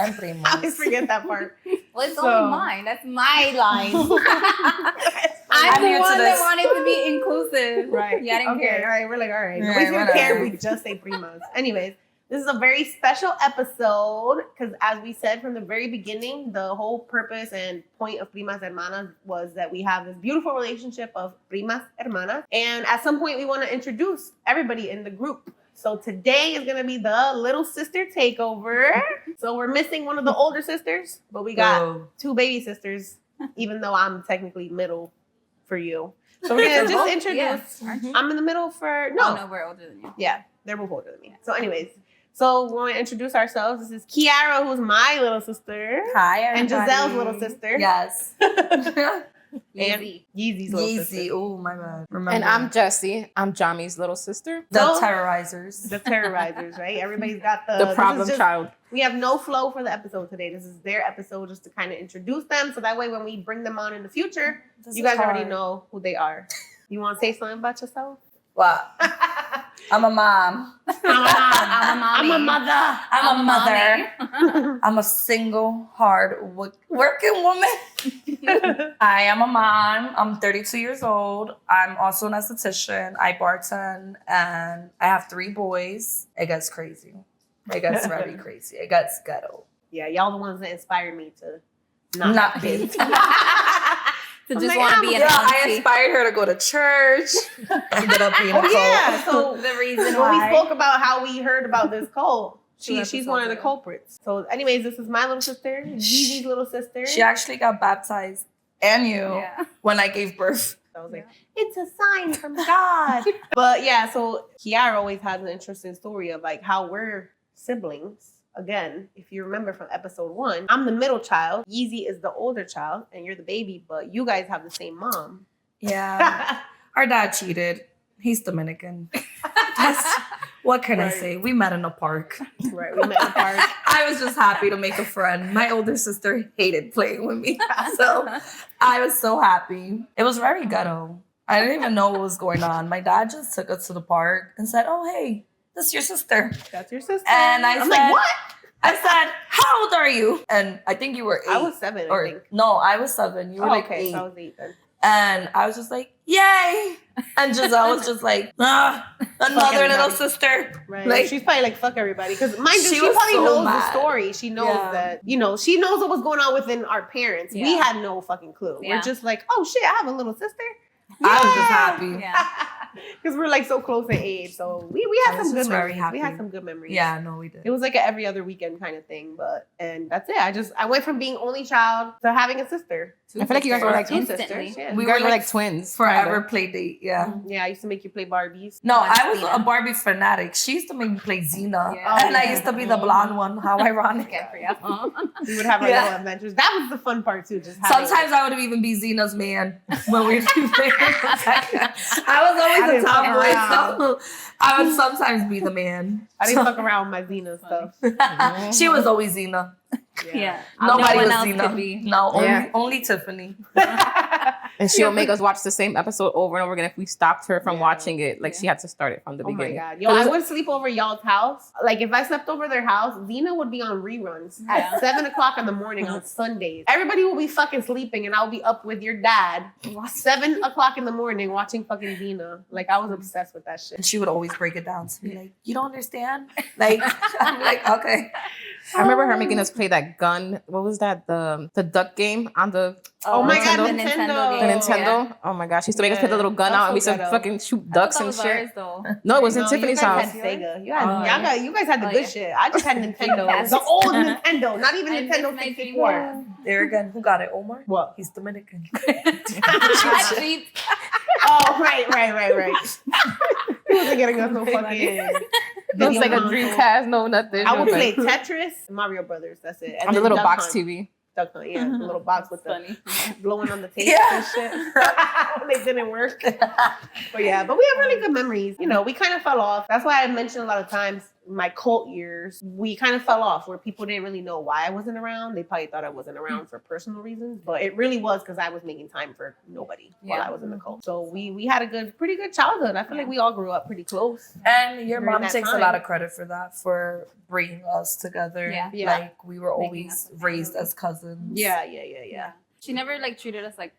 I'm Primas. I always forget that part. Well, it's only mine. That's my line. I'm new the to one that this. wanted to be inclusive. Right. Yeah, I didn't Okay, care. all right. We're like, all right. Yeah, Nobody's gonna whatever. care if we just say Primas. Anyways, this is a very special episode because as we said from the very beginning, the whole purpose and point of Primas Hermanas was that we have this beautiful relationship of Primas Hermanas. And at some point we want to introduce everybody in the group. So today is going to be the little sister takeover. So we're missing one of the older sisters, but we got two baby sisters, even though I'm technically middle for you. So we're going to just introduce. Yeah. I'm in the middle for, No, we're older than you. yeah, they're both older than me. So anyways, so we want to introduce ourselves. This is Kiara, who's my little sister. Hi, And everybody. Giselle's little sister. Yes. And Yeezy's little Yeezy. sister. Oh, my bad. Remember. And I'm Jessie. I'm Jamy's little sister. the No. terrorizers. The terrorizers, right? Everybody's got the The problem child. We have no flow for the episode today. This is their episode just to kind of introduce them. So that way when we bring them on in the future, This you is guys already hard. know who they are. You want to say something about yourself? What? I'm a mom. I'm a mother. I'm a mother. I'm a single, hard working woman. I am a mom. I'm 32 years old. I'm also an esthetician. I bartend, and I have 3 boys. It gets crazy. It gets very crazy. It gets ghetto. Yeah, y'all the ones that inspired me to Not have be. kids. To I'm just like, want to I'm- be an Yeah, I auntie. inspired her to go to church. Ended up being a Oh cult. yeah, so The reason when we why. spoke about how we heard about this cult, Two she's one of the episodes ago. culprits. So anyways, this is my little sister, Yeezy's little sister. She actually got baptized and you Yeah. when I gave birth. I was like, it's a sign from God. But yeah, so Kiara always has an interesting story of like how we're siblings. Again, if you remember from episode 1, I'm the middle child. Yeezy is the older child, and you're the baby, but you guys have the same mom. Yeah. Our dad cheated. He's Dominican. What can I Right. say? We met in a park. Right, we met in the park. I was just happy to make a friend. My older sister hated playing with me. So I was so happy. It was very ghetto. I didn't even know what was going on. My dad just took us to the park and said, oh, hey, this is your sister. That's your sister. And I'm like, said, what? I said, how old are you? And I think you were 8. I was 7, I think. No, I was 7. You were like okay, 8. so I was 8 then. And I was just like, yay. And Giselle was just like, another little everybody. sister. Right. Like, She's probably like, fuck everybody. Because mind you, She she was probably so knows mad. the story. She knows Yeah. that, she knows what was going on within our parents. We Yeah. had no fucking clue. Yeah. We're just like, oh shit, I have a little sister. I was just happy. Yeah. Because we're like so close in age. So we had I was some good just very memories. We had happy. some good memories. Yeah, no, we did. It was like an every other weekend kind of thing. And that's it. I went from being only child to having a sister. I feel like you guys were like Two Instantly. sisters. Yeah. We You guys were were like like twins. Forever kinda. play date, yeah. Yeah, I used to make you play Barbies. No, I was Latina. a Barbie fanatic. She used to make me play Xena. Yeah. And I used to be the blonde one. How ironic. Okay, for you. We would have our Yeah. little adventures. That was the fun part too. Just having Sometimes I would even be Xena's man when we were playing. I was I always didn't a fuck tomboy, around. so I would sometimes be the man. I didn't fuck around with my Xena stuff. She was always Xena. Yeah. Nobody no one was else Xena. could be. No, Yeah. only Tiffany. And she'll make us watch the same episode over and over again. If we stopped her from Yeah. watching it, like Yeah. she had to start it from the Oh my beginning. god. Yo, I would sleep over y'all's house. Like if I slept over their house, Xena would be on reruns Yeah. at 7:00 in the morning on Sundays. Everybody will be fucking sleeping and I'll be up with your dad 7:00 in the morning watching fucking Xena. Like I was obsessed with that shit. And she would always break it down to me like, you don't understand? Like, I'm like, okay. I remember her making us play that gun. What was that? The duck game on the Oh my god, Nintendo? The Nintendo. the game. Nintendo. Oh my gosh, she used to make us put the little gun That's out and we so used to ghetto. fucking shoot I ducks thought and that was shit. ours, though. No, it was in No, Tiffany's you guys house. had Sega. You Oh, yeah. you guys had the Oh, good yeah. shit. I just had Nintendo. Yes. The old Nintendo, not even I miss Nintendo my 64. There again, who got it? Omar? What? He's Dominican. Cheap. Oh, right. He wasn't getting us no fucking. It was like a video Dreamcast, no nothing. I would It was play like- Tetris, and Mario Brothers. That's it. And on the then little Duck box Hunt. TV. Duck Hunt, yeah, the little box with the Funny. blowing on the tape Yeah. and shit. When they didn't work. But we have really good memories. We kind of fell off. That's why I mentioned a lot of times. my cult years, we kind of fell off where people didn't really know why I wasn't around. They probably thought I wasn't around for personal reasons, but it really was because I was making time for nobody while I was in the cult. So we had a pretty good childhood. I feel like we all grew up pretty close. And your During mom that takes a time. lot of credit for that, for bringing us together. Yeah. Like we were Making always us raised family. as cousins. Yeah. She never like treated us like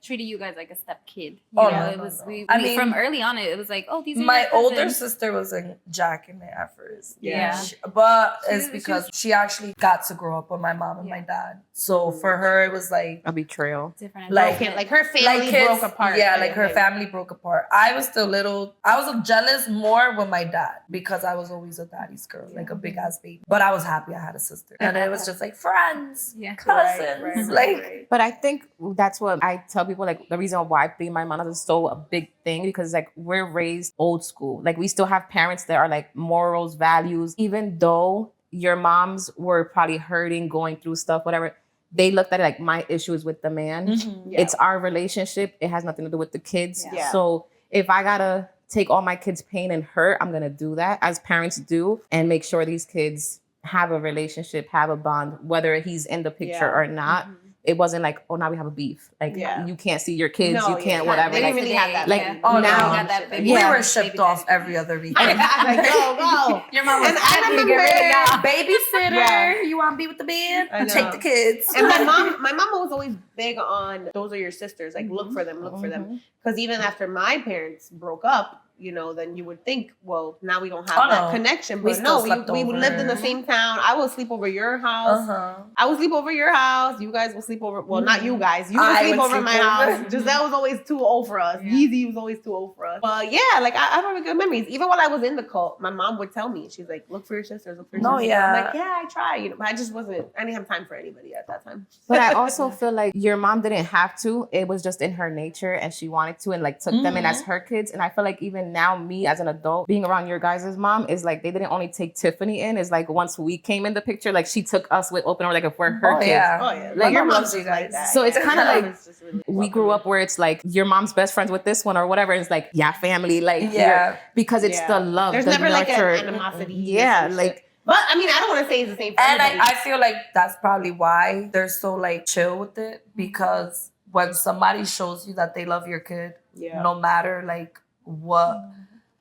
treated you guys like a step kid. Oh, You know, no, it no, was no. I I mean, mean, from early on it was like, oh, these are My your older cousins. sister wasn't jacking it at first. Yeah. But She it's was- because she actually got to grow up with my mom and my dad. So for her, it was like, A betrayal. different. Like- Broken. Like her family kids- broke apart. Yeah, kind like of her thing. family broke apart. I was still little. I was jealous more with my dad because I was always a daddy's girl, like a big ass baby. But I was happy I had a sister. And it was just like friends, Yeah. cousins. Like, But I think that's what I tell people, like the reason why being my mom is so a big thing, because like we're raised old school. Like we still have parents that are like morals, values, even though your moms were probably hurting, going through stuff, whatever. They looked at it like my issue is with the man. Yeah. It's our relationship. It has nothing to do with the kids. Yeah. So if I gotta take all my kids' pain and hurt, I'm gonna do that as parents do and make sure these kids have a relationship, have a bond, whether he's in the picture Yeah. or not. It wasn't like, oh, now we have a beef. Like Yeah. you can't see your kids, No, you can't yeah. whatever. They Like, didn't really have that. like, Yeah. oh, now- no. Got that baby- we Yeah. were shipped baby off daddy. every other weekend. like, go. Your mom was And I happy to remember- get rid of y'all. Babysitter, Yeah. you want to be with the band? I know. Take the kids. And my mom was always big on those are your sisters. Like look for them. Mhm. Because even after my parents broke up, you know, then you would think, well, now we don't have Oh, that no. connection. We But still no, slept we over. lived in the same town. I will sleep over your house. Uh-huh. I will sleep over your house. You guys will sleep over. Well, not you guys. You will I sleep would over sleep my over. house. Giselle was always too old for us. Yeah. Yeezy was always too old for us. But yeah, like I have really good memories. Even while I was in the cult, my mom would tell me, she's like, "Look for your sisters. Look for your No, sisters." yeah. I'm like, yeah, I try. You know, but I just wasn't. I didn't have time for anybody at that time. But I also feel like your mom didn't have to. It was just in her nature and she wanted to and like took them in as her kids. And I feel like even now, me as an adult, being around your guys' mom is like they didn't only take Tiffany in. It's like once we came in the picture, like she took us with open arms, like if we're her Oh, kids. yeah. Oh yeah, Like, your mom mom's loves you just like guys. that. So it's Yeah. kinda Your like mom is just really We grew up where it's like your mom's best friends with this one or whatever. It's like, yeah, family. Like, Yeah. because it's Yeah. the love. There's the never like nurture. an animosity. Yeah, or some like shit. But I mean, I don't want to say it's the same for And everybody. I feel like that's probably why they're so like chill with it, because when somebody shows you that they love your kid, yeah. no matter like what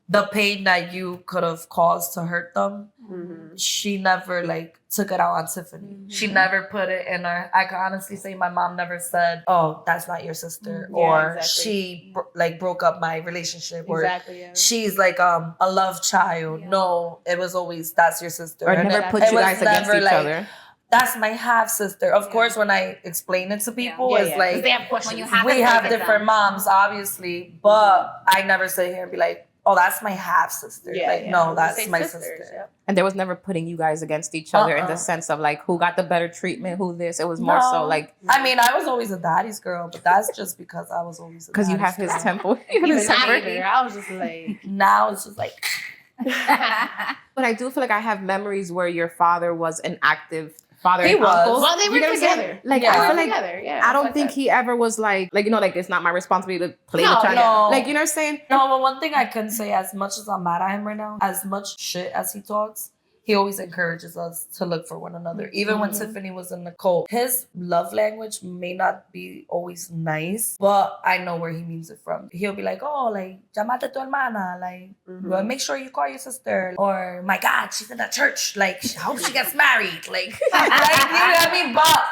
the pain that you could have caused to hurt them, Mhm. she never like took it out on Tiffany. She never put it in her. I can honestly say my mom never said, "Oh, that's not your sister," Yeah, or exactly. she like broke up my relationship, or Exactly. Yeah. she's like a love child. Yeah. No, it was always that's your sister. or And never it- put it you was guys against never each like, other. That's my half sister. Of Yeah. course, when I explain it to people, Yeah, it's yeah, 'cause like they have questions. When you have we to have break it different down. moms, obviously, but I never sit here and be like, "Oh, that's my half sister." Yeah, like, yeah. no, We that's say my sisters, sister. yeah. And there was never putting you guys against each other in the sense of like who got the better treatment, who this. It was more so No. like I mean, I was always a daddy's girl, but that's just because I was always a because you have daddy's his girl. temple. You have Even his temper. later, I was just like, Now it's just like, But I do feel like I have memories where your father was an active father He and was. uncle. well, they were You know what I'm saying? together. Like Yeah. I They feel were like together. Yeah. I don't like think that. he ever was like you know, like it's not my responsibility to play No, with y'all. no. Like you know what I'm saying? no, but one thing I can say, as much as I'm mad at him right now, as much shit as he talks, he always encourages us to look for one another. Even when Tiffany was in the cult, his love language may not be always nice, but I know where he means it from. He'll be like, "Oh, like, llamate tu hermana, like, well, make sure you call your sister," or "My God, she's in the church, like, I hope she gets married," like, you know what I mean? But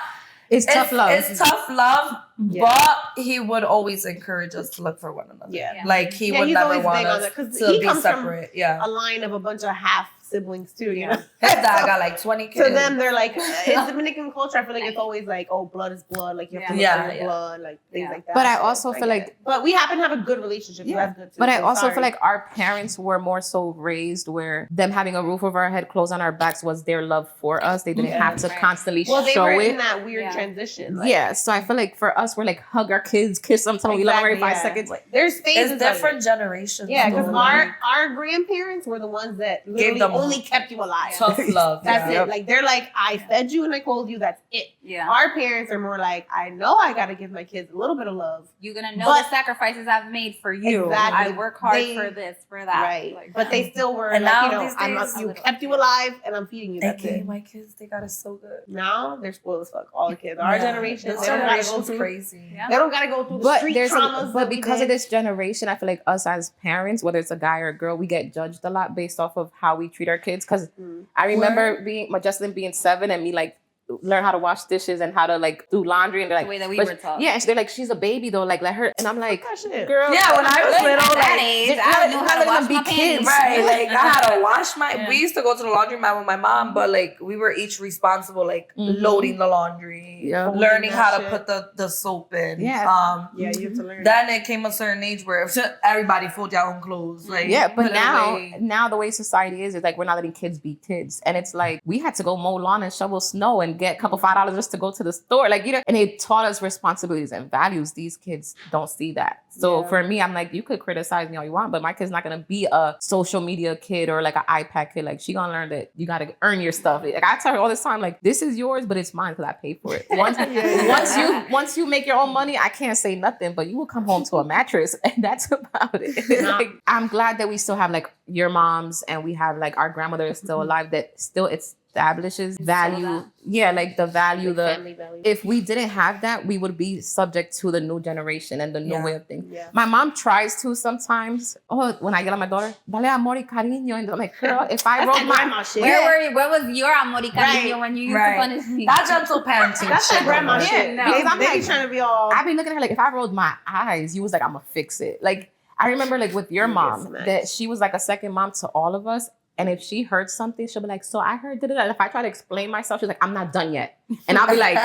It's tough love. It's tough love, Yeah. but he would always encourage us to look for one another. Yeah. Like he Yeah, would he's never always want big on us that, 'cause to he be comes from separate. Yeah. a line of a bunch of half siblings too, you know. His dad got like 20 kids. To them, they're like, in Dominican culture, I feel like it's always like, oh, blood is blood. Like, you have to look Yeah. for your blood, like things Yeah. like that. But I So, also feel like- but we happen to have a good relationship. So Yeah. that's good too. But I So also sorry. feel like our parents were more so raised where them having a roof over our head, clothes on our backs was their love for us. They didn't Yeah. have to Right. constantly well, they show were it. in that weird Yeah. transition. Like, Yeah, so I feel like for us, we're like hug our kids, kiss them, tell them we love them every 5 Exactly, seconds. There's phases. it's different generations. Yeah, because though. our grandparents were the ones that literally them only kept you alive. Tough love. That's yeah. it. Like they're like, I fed you and I clothed you. That's it. Yeah. Our parents are more like, I know I got to give my kids a little bit of love. You're gonna know But- the sacrifices I've made for you. Exactly. I work hard They- for this, for that. Right. Like, But they still were And like, now you know, these days- you kept you alive and I'm feeding you. That's AKA it. my kids, they got it so good. Now they're spoiled as fuck. All the kids. Our Yeah. generation, This they don't gotta go generation's through. crazy. Yeah. They don't gotta go through the But street there's traumas. but because of this generation, I feel like us as parents, whether it's a guy or a girl, we get judged a lot based off of how we treat our kids. Because I remember Justin being 7 and me like learn how to wash dishes and how to like do laundry, and they're like, the way that we but- were taught. yeah, and they're like, she's a baby though, like let her. And I'm like, That shit. girl, Yeah, when I was At little, that like, age, they're I not- knew they're how to not wash letting my them be kids. panties. Right, like I had to wash my. Yeah. We used to go to the laundromat with my mom, but like we were each responsible, like Mhm. loading the laundry, Yeah. learning how to Shit. put the soap in. Yeah. Yeah, you have to learn. Then it came a certain age where everybody fold their own clothes. Like yeah, put but it now, away. now the way society is like we're not letting kids be kids, and it's like we had to go mow lawn and shovel snow and get a couple $5 just to go to the store, like you know. And it taught us responsibilities and values. These kids don't see that. So Yeah. for me, I'm like, you could criticize me all you want, but my kid's not gonna be a social media kid or like an iPad kid. Like she gonna learn that you gotta earn your stuff. Like I tell her all this time, like this is yours, but it's mine because I paid for it. Once you make your own money, I can't say nothing, but you will come home to a mattress, and that's about it. Nah. Like, I'm glad that we still have like your moms, and we have like our grandmother is still alive that still establishes value. that. Yeah, like the value, the family value. if we didn't have that, we would be subject to the new generation and the new Yeah. way of thinking. Yeah. My mom tries to sometimes. Oh, when I get on my daughter, dale amor y cariño, and I'm like, girl, if I That's wrote that my grandma shit. Where was your amor y cariño Right. when you used Right. to punish me? That gentle parenting. That's shit, that grandma though. shit. no. They, Because I'm they be like- trying to be all. I be looking at her like, if I rolled my eyes, you was like, I'm gonna fix it. Like I remember like with your You get mom smacked. that she was like a second mom to all of us. And if she heard something, she'll be like, so I heard da-da-da. And if I try to explain myself, she's like, I'm not done yet. And I'll be like,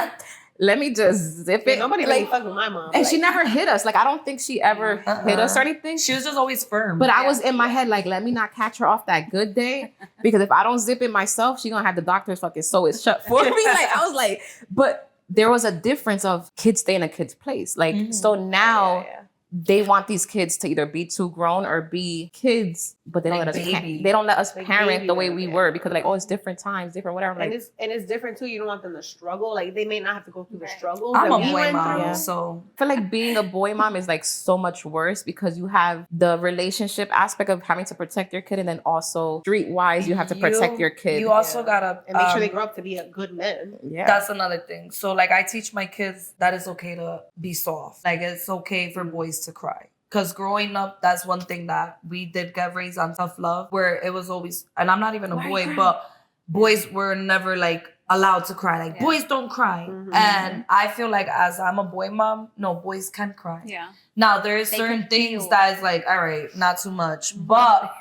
let me just zip Yeah, it. nobody like, really fuck with my mom. and like, she never hit us. Like I don't think she ever hit us or anything. She was just always firm. But I was in my head like, let me not catch her off that good day, because if I don't zip it myself, she gonna have the doctors fucking sew it shut for me. Like I was like, but there was a difference of kids stay in a kid's place. Like Mhm. so now yeah. they want these kids to either be too grown or be kids, but they don't Like let us. baby. They don't let us Like parent baby the way love, we yeah. were, because like, oh, it's different times, different whatever. And Like it's different too. You don't want them to struggle. Like they may not have to go through the Right. struggles I'm that a we boy went mom, through. so I feel like being a boy mom is like so much worse, because you have the relationship aspect of having to protect your kid, and then also streetwise you have to protect your kid. You also Yeah. gotta And make sure they grow up to be a good man. yeah. That's another thing. So like I teach my kids that it's okay to be soft. Like it's okay for boys to cry. Because growing up, that's one thing that we did get raised on tough love, where it was always, and I'm not even a boy, but boys were never like allowed to cry. Like Yeah. boys don't cry. Mhm. And I feel like as I'm a boy mom, no, boys can cry. Yeah. Now there is They certain can things feel. that is like, all right, not too much. But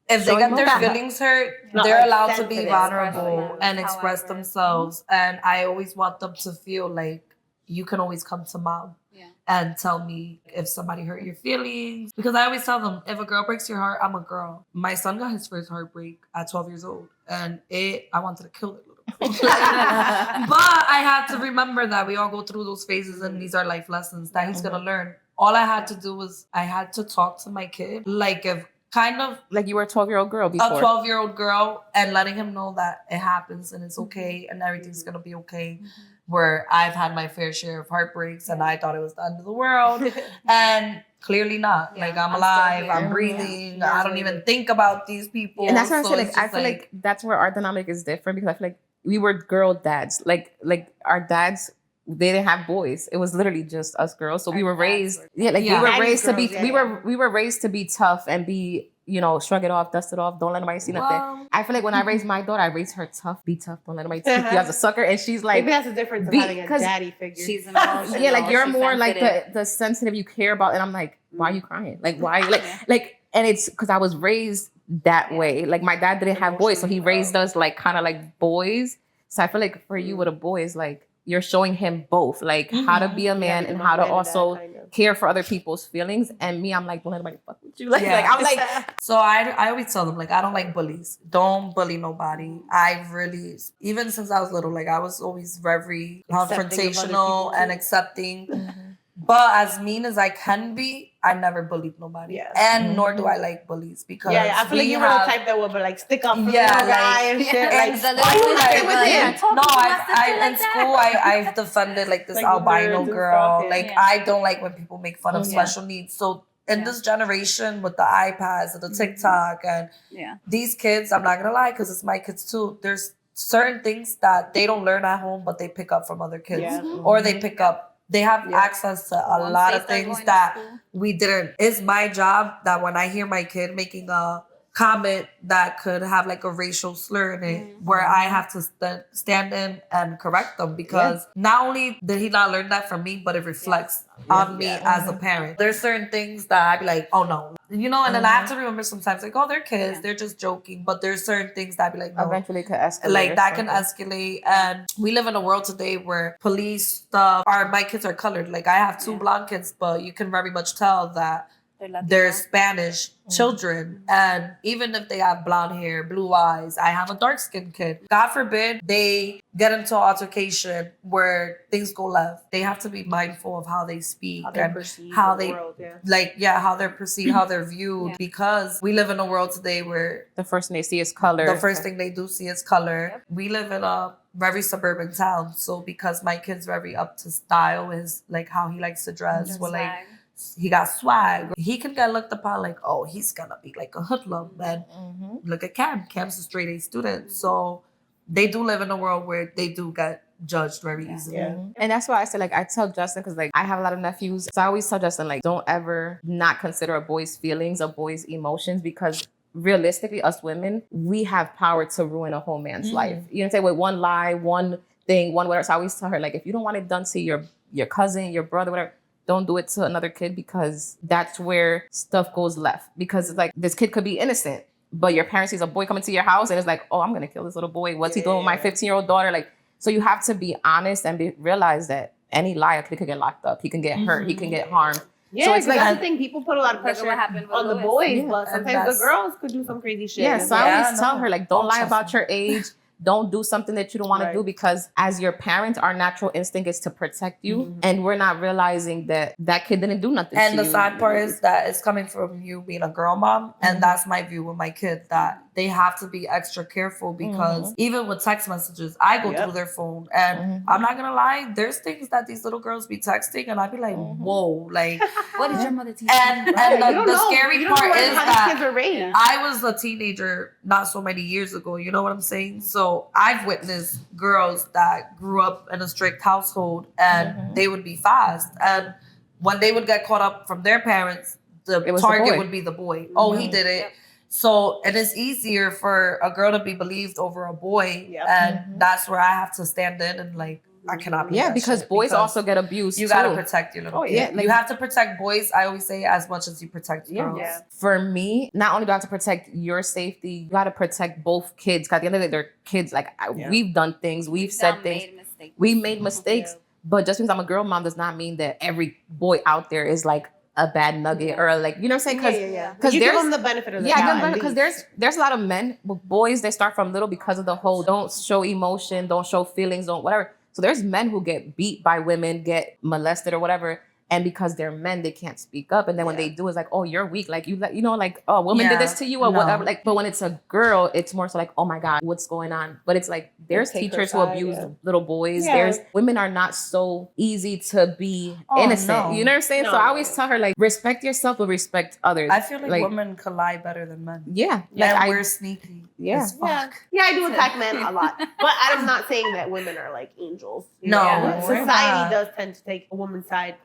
if they Show get their emotion. feelings hurt, Not they're like allowed to sensitive. be Express vulnerable themselves, and express however. themselves. And I always want them to feel like you can always come to mom Yeah. and tell me if somebody hurt your feelings. Because I always tell them, if a girl breaks your heart, I'm a girl. My son got his first heartbreak at 12 years old. And I wanted to kill it. But I had to remember that we all go through those phases, and these are life lessons that he's gonna learn. All I had to do was I had to talk to my kid like if kind of Like you were a 12-year-old girl a before. 12-year-old girl, and letting him know that it happens and it's okay and everything's gonna be okay. Where I've had my fair share of heartbreaks and I thought it was the end of the world, and clearly not. Yeah, like I'm I'm still alive, here. I'm breathing. Yeah. I don't even think about these people. And that's why I So say, like, it's I just feel like that's where our dynamic is different, because I feel like we were girl dads. Like our dads, they didn't have boys. It was literally just us girls. So we Our were dads raised, were- yeah, like Yeah. we were Daddy's raised to be, girls, yeah, we were raised to be tough and be, you know, shrug it off, dust it off, don't let anybody see nothing. Well, I feel like when I raised my daughter, I raised her tough, be tough, don't let anybody take you as a sucker. And she's like, Maybe that's the difference of having a because daddy figure. She's emotional. yeah, like you're she's more like sensitive. the sensitive you care about. And I'm like, why are you crying? Like, why? Like, Yeah. like, and it's because I was raised that way. Like my dad didn't have boys, so he raised us like kind of like boys. So I feel like for you with a boy is like you're showing him both, like how to be a man Yeah, and mom how to and dad, also kind of. care for other people's feelings. And me, I'm like, don't let anybody fuck with you. Like, Yeah. like I'm like, so I always tell them, like, I don't like bullies. Don't bully nobody. I really, even since I was little, like I was always very Accepting of other confrontational people, and too. accepting. But as mean as I can be, I never bullied nobody. Yes. And nor do I like bullies because Yeah, I feel like you were the type that would like stick up for the Yeah, little guy like- and shit. and Like, the why little you like- stay with him? No, in school I've defended like this Like, with nerds albino and girl. stuff, yeah. Like Yeah. I don't like when people make fun of Yeah. special needs. So in Yeah. this generation with the iPads and the TikTok and Yeah. these kids, I'm not gonna lie, because it's my kids too. There's certain things that they don't learn at home, but they pick up from other kids, Yeah. or they pick up. They have Yeah. access to a Once lot they of start things going to that school. we didn't. It's my job that when I hear my kid making a comment that could have like a racial slur in it, where I have to stand in and correct them because not only did he not learn that from me, but it reflects on me as a parent. There's certain things that I'd be like, oh no, you know, and then I have to remember sometimes like, oh, they're kids, they're just joking, but there's certain things that I'd be like, no. Eventually it could escalate. Like or that can something. escalate, and we live in a world today where police stuff. My kids are colored. Like I have two blonde kids, but you can very much tell that they're Spanish children, and even if they have blonde hair, blue eyes, I have a dark skinned kid. God forbid they get into an altercation where things go left. They have to be mindful of how they speak How they and perceive how the they world, how they're perceived, how they're viewed. Yeah. Because we live in a world today where The first thing they see is color. the first thing they do see is color. We live in a very suburban town, so because my kid's very up to style, is like how he likes to dress. Well, like he got swag. He can get looked upon like, oh, he's gonna be like a hoodlum. And look at Cam. Cam's a straight A student, so they do live in a world where they do get judged very easily. Yeah. And that's why I say, like, I tell Justin, because, like, I have a lot of nephews. So I always tell Justin, like, don't ever not consider a boy's feelings, a boy's emotions, because realistically, us women, we have power to ruin a whole man's life. You know what I'm saying? With one lie, one thing, one whatever. So I always tell her, like, if you don't want it done to your cousin, your brother, whatever, don't do it to another kid, because that's where stuff goes left. Because it's like, this kid could be innocent, but your parents sees a boy coming to your house and it's like, oh, I'm going to kill this little boy. What's he doing with my 15-year-old daughter? Like, so you have to be honest and realize that any lie, a kid could get locked up. He can get hurt. He can get harmed. Yeah, So it's like, that's the thing. People put a lot of Look at pressure what happened with on the Louis. boys, Yeah. but And sometimes that's- the girls could do some crazy shit. yeah, so I Yeah, always tell no. her, like, don't lie Trust about me. your age. Don't do something that you don't want to do, because as your parent, our natural instinct is to protect you. And we're not realizing that that kid didn't do nothing And to the you. sad part is that it's coming from you being a girl mom. And that's my view with my kids, that they have to be extra careful, because even with text messages, I go through their phone and I'm not going to lie, there's things that these little girls be texting and I'd be like, whoa, like, What did your mother teach you? and You don't the know. scary You don't part know is how that these kids are raised. I was a teenager not so many years ago. You know what I'm saying? So I've witnessed girls that grew up in a strict household and they would be fast. And when they would get caught up from their parents, the It was the target boy. would be the boy. Oh, he did it. So it is easier for a girl to be believed over a boy. Yep. And that's where I have to stand in and like, I cannot be Yeah, that because shit, boys because also get abused you too. gotta protect your little Oh, kid. yeah, like- you have to protect boys, I always say, as much as you protect girls. Yeah. For me, not only do I have to protect your safety, you got to protect both kids. 'Cause at the end of the day, they're kids. Like, we've done things, we've said things, Made mistakes. we made mistakes. But just because I'm a girl mom does not mean that every boy out there is like a bad nugget or like, you know what I'm saying? Because you give there's them the benefit of the yeah, doubt. because there's a lot of men, but boys, they start from little because of the whole don't show emotion, don't show feelings, don't whatever. So there's men who get beat by women, get molested or whatever. And because they're men, they can't speak up. And then when they do, it's like, oh, you're weak. Like, you know, like, oh, woman did this to you or No. whatever. Like, but when it's a girl, it's more so like, oh my God, what's going on? But it's like, there's take her teachers who side, abuse yeah. little boys. Yeah. There's women are not so easy to be Oh, innocent. no. You know what I'm saying? No. So I always tell her, like, respect yourself, but respect others. I feel like women can lie better than men. Yeah. And we're sneaky. Yeah. as fuck. Yeah, I do attack men a lot, but I'm not saying that women are like angels. You No, know? we're Society not. does tend to take a woman's side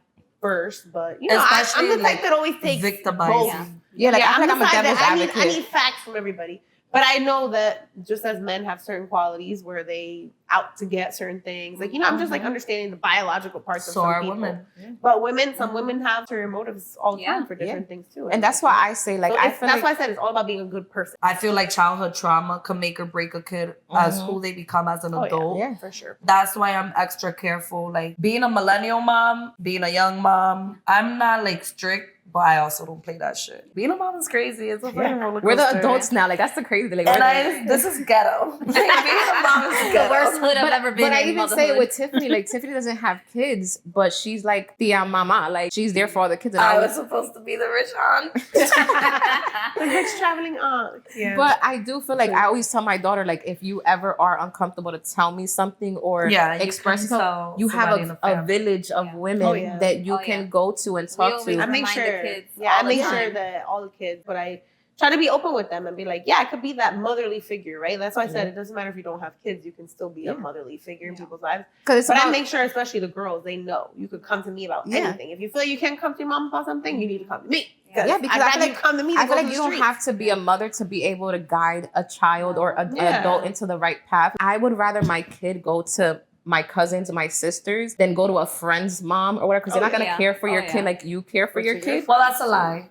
first, but you know, Especially, I'm the type like, that always takes victimizing. both. Yeah, like, I feel like I'm the a side devil's that advocate. I need facts from everybody. But I know that just as men have certain qualities where they out to get certain things, like, you know, I'm just like understanding the biological parts of So some are people. women. But some women have certain motives all the time for different things too. And that's why I say, like, So I feel that's like, why I said it's all about being a good person. I feel like childhood trauma can make or break a kid as who they become as an adult. yeah. For sure. That's why I'm extra careful. Like being a millennial mom, being a young mom, I'm not like strict but I also don't play that shit. Being a mom is crazy. It's a fucking roller coaster. We're the adults now. Like, that's the crazy thing. And this is ghetto. Being a mom is The ghetto. worst hood I've ever been But I in. even say it with Tiffany, like Tiffany doesn't have kids, but she's like tia mama. Like she's there for all the kids. And I was supposed to be the rich aunt. The rich traveling aunt. Yeah. But I do feel like I always tell my daughter, like, if you ever are uncomfortable to tell me something or express yourself, you have a village of women that you can go to and talk to. I make sure. I make sure that all the kids, but I try to be open with them and be like, I could be that motherly figure, right? That's why I said it doesn't matter if you don't have kids, you can still be a motherly figure in people's lives. But I make sure, especially the girls, they know you could come to me about anything. If you feel like you can't come to your mom about something, you need to come to me. Yeah, because I feel like, come to me. I feel like you don't have to be a mother to be able to guide a child or an adult into the right path. I would rather my kid go to my cousins, my sisters, than go to a friend's mom or whatever, because they're not going to care for your kid like you care for your kid. Well, that's a lie.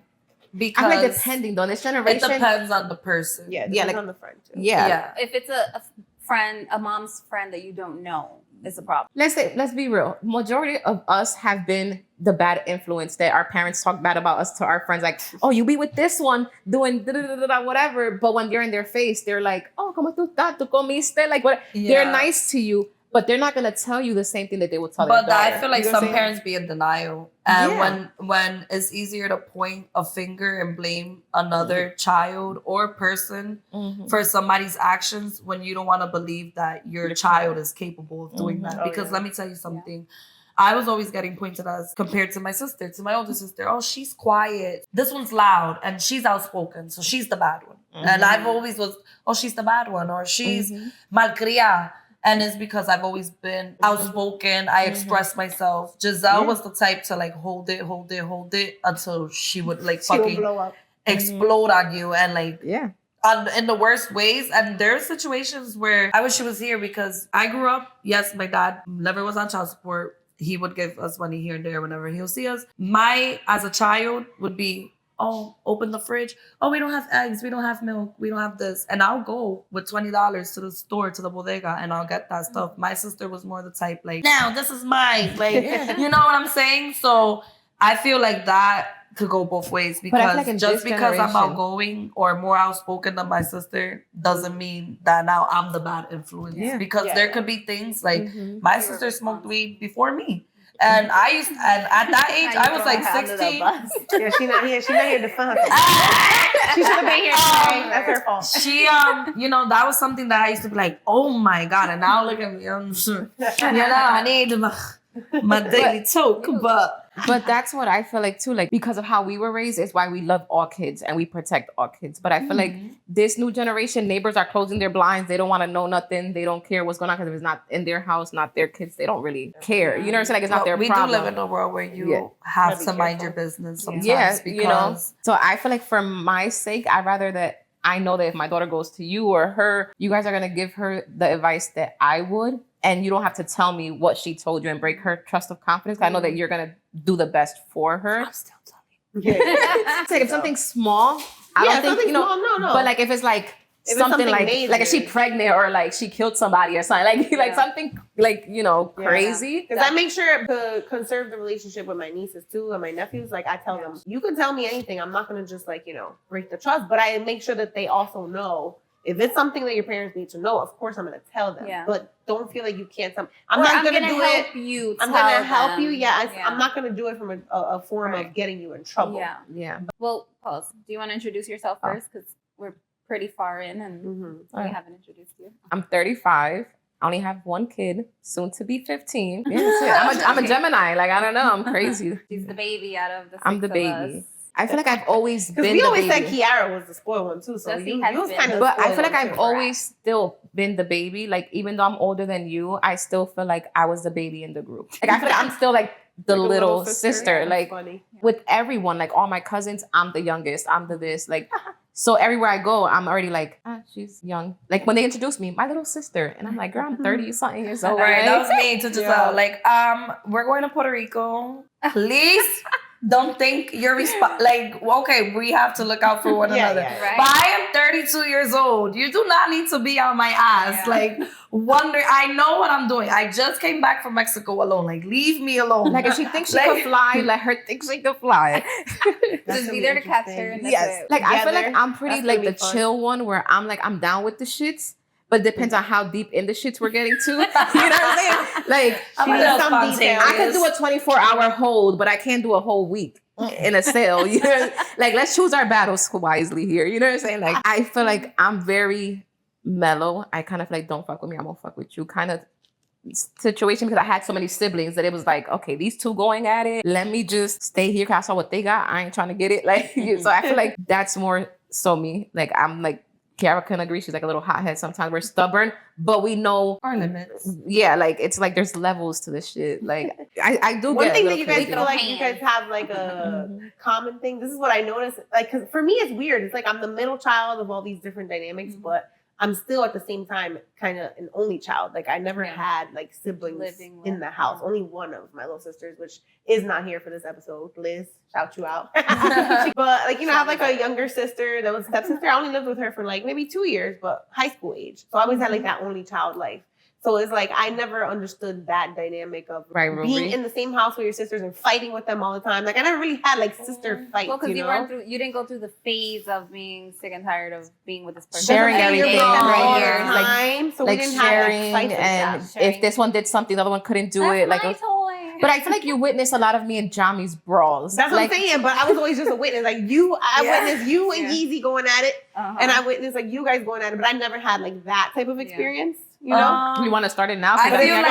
Because I'm like, depending on this generation. It depends on the person. Yeah, it depends on the friend too. Yeah. If it's a friend, a mom's friend that you don't know, it's a problem. Let's be real. Majority of us have been the bad influence that our parents talk bad about us to our friends. Like, oh, you be with this one doing whatever. But when you're in their face, they're like, oh, ¿cómo tú estás? ¿Tú comiste? Like, what? They're nice to you. But they're not gonna tell you the same thing that they will tell their daughter. But I feel like some parents be in denial, and when it's easier to point a finger and blame another child or person for somebody's actions when you don't want to believe that your child is capable of doing that. Because let me tell you something. I was always getting pointed as compared to my sister, to my older sister. Oh, she's quiet. This one's loud and she's outspoken, so she's the bad one. And I've always was, oh, she's the bad one, or she's malcriada. And it's because I've always been outspoken. I express myself. Giselle was the type to like hold it until she would like fucking blow up. Explode on you and like in the worst ways. And there are situations where I wish she was here because I grew up. Yes, my dad never was on child support. He would give us money here and there whenever he'll see us. As a child, would be, oh, open the fridge. Oh, we don't have eggs. We don't have milk. We don't have this. And I'll go with $20 to the store, to the bodega, and I'll get that stuff. My sister was more the type like, now this is mine. Like, you know what I'm saying? So I feel like that could go both ways, because like just because I'm outgoing or more outspoken than my sister doesn't mean that now I'm the bad influence. Because there could be things like my sister smoked weed before me. And and at that age, I was like 16. Yeah, she's not here. She's not here to defend herself. She should have been here today. That's her fault. She, that was something that I used to be like, oh my God. And now look at me. I need my daily toke, But that's what I feel like too. Like, because of how we were raised is why we love all kids and we protect all kids. But I feel like this new generation, neighbors are closing their blinds. They don't want to know nothing. They don't care what's going on, because if it's not in their house, not their kids, they don't really care. You know what I'm saying? Like, it's not their problem. We do live in a world where you have to mind your business sometimes. Because So I feel like for my sake, I'd rather that I know that if my daughter goes to you or her, you guys are going to give her the advice that I would. And you don't have to tell me what she told you and break her trust of confidence. I know that you're going to do the best for her. I'm still telling you. It's like if something's small, I don't think, no. But like if it's like something like major. Like if she pregnant or like she killed somebody or something, like something like, crazy. Because I make sure to conserve the relationship with my nieces too and my nephews. Like I tell them, you can tell me anything. I'm not going to just like, break the trust. But I make sure that they also know if it's something that your parents need to know, of course I'm going to tell them. Yeah. But don't feel like you can't tell me. I'm not going to do it. I'm going to help you. I'm not going to do it from a form of getting you in trouble. Yeah. Well, pause. Do you want to introduce yourself first? Because we're pretty far in and we haven't introduced you. I'm 35. I only have one kid, soon to be 15. Yeah, I'm a Gemini. Like, I don't know. I'm crazy. She's the baby out of the six I'm the baby. of us. I feel like I've always been the baby. We always said Kiara was the spoiled one too. So you was kind of. But I feel like I've always still been the baby. Like, even though I'm older than you, I still feel like I was the baby in the group. Like, I feel like I'm still like the little sister. Like, with everyone, like all my cousins, I'm the youngest. I'm the this. Like, so everywhere I go, I'm already like, she's young. Like, when they introduce me, my little sister. And I'm like, girl, I'm 30-something years old. Right, that was me to Giselle. Like, we're going to Puerto Rico. Please. Don't think you're okay, we have to look out for one another. Yeah, right? But I am 32 years old. You do not need to be on my ass. Like, I know what I'm doing. I just came back from Mexico alone. Like, leave me alone. Like, if she thinks she can fly, let her think she can fly. Just be there to catch her. And Yes. Like, I feel like I'm pretty, like, the chill one where I'm like, I'm down with the shits. But it depends on how deep in the shits we're getting to. You know what I'm saying? Like, I can do a 24-hour hold, but I can't do a whole week in a sale. You know, like, let's choose our battles wisely here. You know what I'm saying? Like, I feel like I'm very mellow. I kind of like, don't fuck with me, I won't fuck with you kind of situation, because I had so many siblings that it was like, okay, these two going at it. Let me just stay here because I saw what they got. I ain't trying to get it. Like, so I feel like that's more so me. Like, I'm like, Kiara can agree. She's like a little hothead sometimes. We're stubborn, but we know our limits. Yeah, like it's like there's levels to this shit. Like I do one get thing that you guys feel like you guys have like a common thing. This is what I noticed. Like, cause for me it's weird. It's like I'm the middle child of all these different dynamics, but I'm still at the same time kind of an only child. Like I never had like siblings in the house. Only one of my little sisters, which is not here for this episode. Liz, shout you out. But like, you know, I have like a younger sister that was stepsister. I only lived with her for like maybe 2 years, but high school age. So I always had like that only child life. So it's like I never understood that dynamic of being in the same house with your sisters and fighting with them all the time. Like I never really had like sister fights. Well, because you didn't go through the phase of being sick and tired of being with this person. Sharing everything right here, time, so like we didn't sharing, have, like, and sharing. If this one did something, the other one couldn't do it. Like, my toy. But I feel like you witnessed a lot of me and Jamy's brawls. That's what I'm saying. But I was always just a witness. Like I witnessed you and Yeezy going at it, and I witnessed like you guys going at it. But I never had like that type of experience. You know, you want to start it now? I feel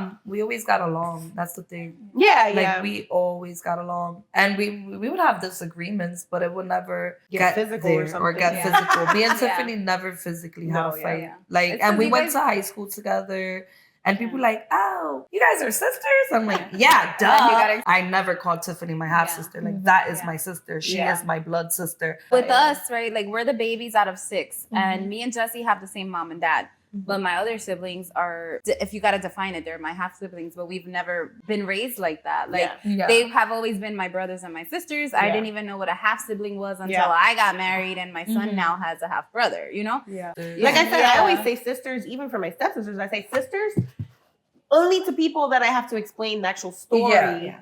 like we always got along. That's the thing. Yeah, we always got along, and we would have disagreements, but it would never get physical there or get physical. Me and Tiffany never physically had a fight. Yeah. Like, and we went to high school together. And people like, oh, you guys are sisters? I'm like, yeah, duh. I never called Tiffany my half sister. Like, that is my sister. She is my blood sister. With us, right? Like, we're the babies out of 6. And me and Jessie have the same mom and dad. But my other siblings are, if you got to define it, they're my half siblings, but we've never been raised like that. Like, they have always been my brothers and my sisters. I didn't even know what a half sibling was until I got married, and my son now has a half brother, you know? Yeah. Like I said, I always say sisters, even for my stepsisters, I say sisters only to people that I have to explain the actual story.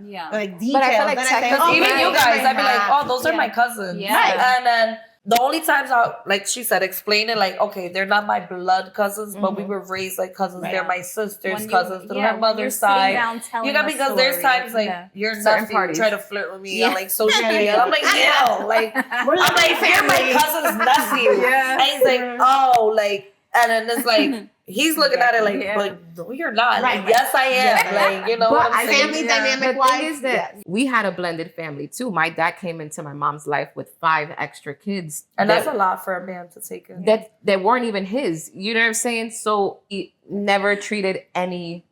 Yeah. Like details. But I feel like even you guys, I'd be like, oh, those are my cousins. Yeah. Right. And then the only times like she said, explain it like, okay, they're not my blood cousins, but we were raised like cousins. They're my sister's cousins through her mother's side. You got, because there's times like your nephew try to flirt with me on like social media. I'm like, yo, like I'm like, you're my cousin's nephew. And he's like, oh, like, and then it's like he's looking at it like, but no, you're not. Like, yes, I am. Like, you know what I'm saying? Family dynamic The thing is that we had a blended family too. My dad came into my mom's life with 5 extra kids. And that's a lot for a man to take in. That weren't even his. You know what I'm saying? So he never treated any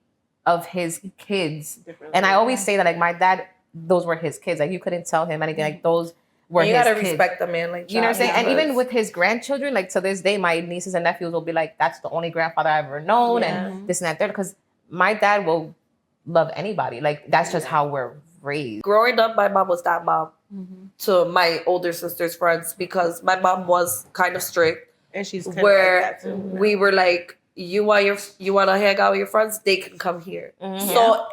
of his kids. And I always say that, like, my dad, those were his kids. Like, you couldn't tell him anything. Like, those were his kids. You gotta respect the man like that. You know what I'm saying? And even with his grandchildren, like to this day, my nieces and nephews will be like, that's the only grandfather I've ever known, and this and that there. Because my dad will love anybody. Like, that's just how we're raised. Growing up, my mom was that mom to my older sister's friends, because my mom was kind of strict. And she's kind where of like that too. We were like, you want to hang out with your friends? They can come here. So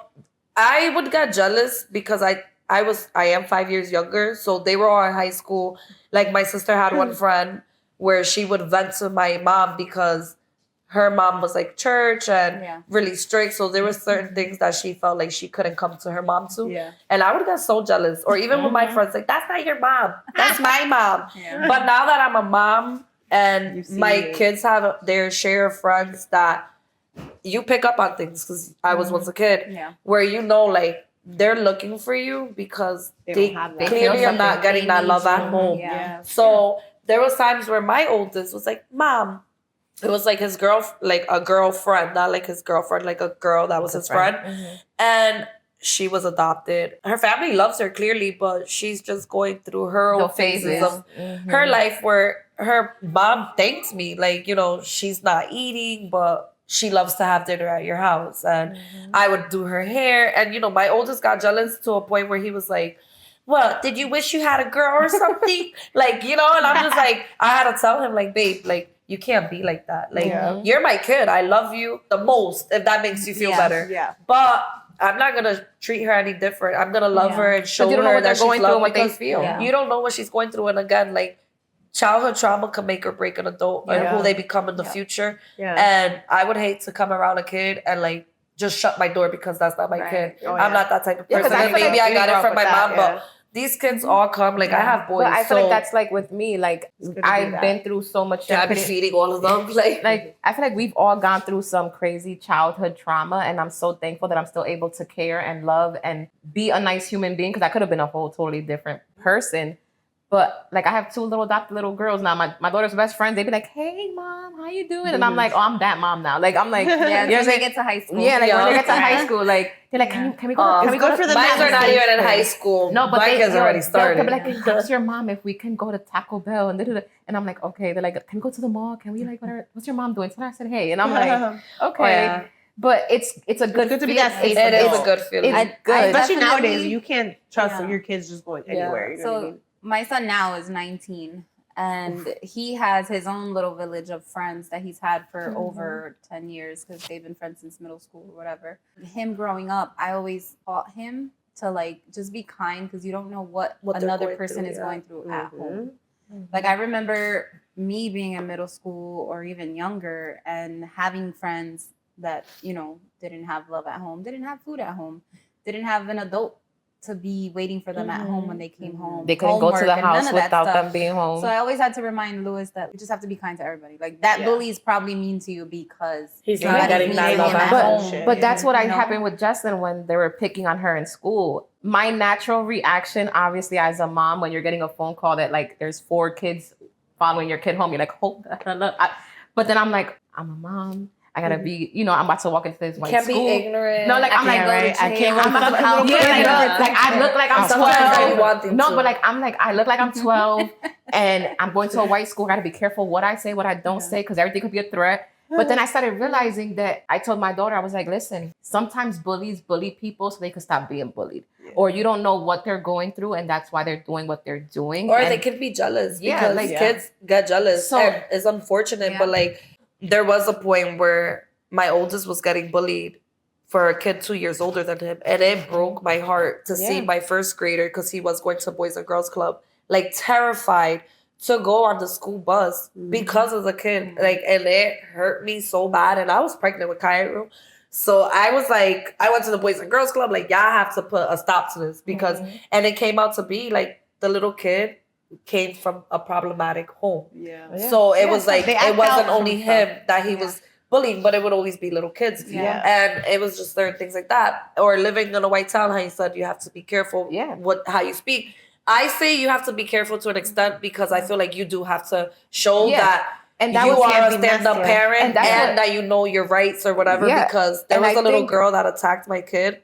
I would get jealous because I am 5 years younger, so they were all in high school. Like, my sister had one friend where she would vent to my mom because her mom was like church and really strict. So there were certain things that she felt like she couldn't come to her mom to. And I would get so jealous. Or even with my friends, like, that's not your mom. That's my mom. But now that I'm a mom and my kids have their share of friends, that you pick up on things, because I was once a kid, where you know, like, they're looking for you because they clearly are not getting that love at home. So there was times where my oldest was like, Mom, it was like his a girlfriend, not like his girlfriend, like a girl that was his friend. And she was adopted. Her family loves her clearly, but she's just going through her own phases of her life where her mom thanks me. Like, you know, she's not eating, but she loves to have dinner at your house. And I would do her hair. And, you know, my oldest got jealous to a point where he was like, what, did you wish you had a girl or something? Like, you know, and I'm just like, I had to tell him, like, babe, like, you can't be like that. Like, you're my kid. I love you the most, if that makes you feel better. Yeah. But I'm not going to treat her any different. I'm going to love her and show you don't know her what that they're she's going through and loved, what they because feel. you don't know what she's going through. And again, like, childhood trauma can make or break an adult and who they become in the future. Yeah. And I would hate to come around a kid and, like, just shut my door because that's not my kid. Oh, I'm not that type of person. 'cause I And feel maybe like I got it from my mom, yeah. but these kids all come. Like, I have boys. But I feel so like that's like with me. Like I've been through so much. I've been feeding all of them. Like I feel like we've all gone through some crazy childhood trauma, and I'm so thankful that I'm still able to care and love and be a nice human being, because I could have been a whole totally different person. But like I have 2 adopted little girls now. My daughter's best friends, they be like, "Hey mom, how you doing?" And I'm like, "Oh, I'm that mom now." Like I'm like, Yeah, you know, when they get to high school. yeah, like when they get to high school, like they're like, "Can we go? Can we go for the Mine are not even in high school. No, but my kids already started. They'll be like, "Ask your mom if we can go to Taco Bell," and and I'm like, "Okay." They're like, "Can we go to the mall? Can we like what's your mom doing?" So I said, "Hey," and I'm like, "Okay." But it's a good good to be feel- that safe It adult. is a good feeling. It's good. Especially Definitely- nowadays, you can't trust Yeah. your kids just going anywhere. You know what I So mean? my son now is 19, and he has his own little village of friends that he's had for over 10 years, because they've been friends since middle school or whatever. Him growing up, I always taught him to like just be kind, because you don't know what they're another going person through, is yeah. going through at home. Like I remember me being in middle school or even younger and having friends that, you know, didn't have love at home, didn't have food at home, didn't have an adult to be waiting for them at home when they came home. They couldn't go to homework, the and none house of that without stuff. them being home. So I always had to remind Lewis that you just have to be kind to everybody. Like that bully is probably mean to you because He's you not gotta getting meet that him love at home. But that's what You know? happened with Justin when they were picking on her in school. My natural reaction, obviously, as a mom, when you're getting a phone call that like there's 4 kids following your kid home, you're like, hold the hell up. But then I'm like, I'm a mom. I gotta be, you know, I'm about to walk into this white Can't school. be ignorant. No, like I'm like, I can't I'm about to help you. Like I look like I'm Sometimes I 12. want them No, to. but like I'm like, I look like I'm 12 and I'm going to a white school. I gotta be careful what I say, what I don't say, because everything could be a threat. But then I started realizing that I told my daughter, I was like, listen, sometimes bullies bully people so they can stop being bullied. Or you don't know what they're going through and that's why they're doing what they're doing. Or And they could be jealous Yeah, because like- kids get jealous. So- And it's unfortunate, but like there was a point where my oldest was getting bullied for a kid 2 years older than him. And it broke my heart to see my first grader, because he was going to Boys and Girls Club, like terrified to go on the school bus because of the kid. Like, and it hurt me so bad. And I was pregnant with Cairo. So I was like, I went to the Boys and Girls Club, like, y'all have to put a stop to this because, and it came out to be like the little kid came from a problematic home. So it was like, it wasn't only him that he was bullying, but it would always be little kids. And it was just certain things like that. Or living in a white town, how you said you have to be careful how you speak. I say you have to be careful to an extent because I feel like you do have to show that and that you was are a stand-up parent and, that you know your rights or whatever. Because there was a little girl that attacked my kid,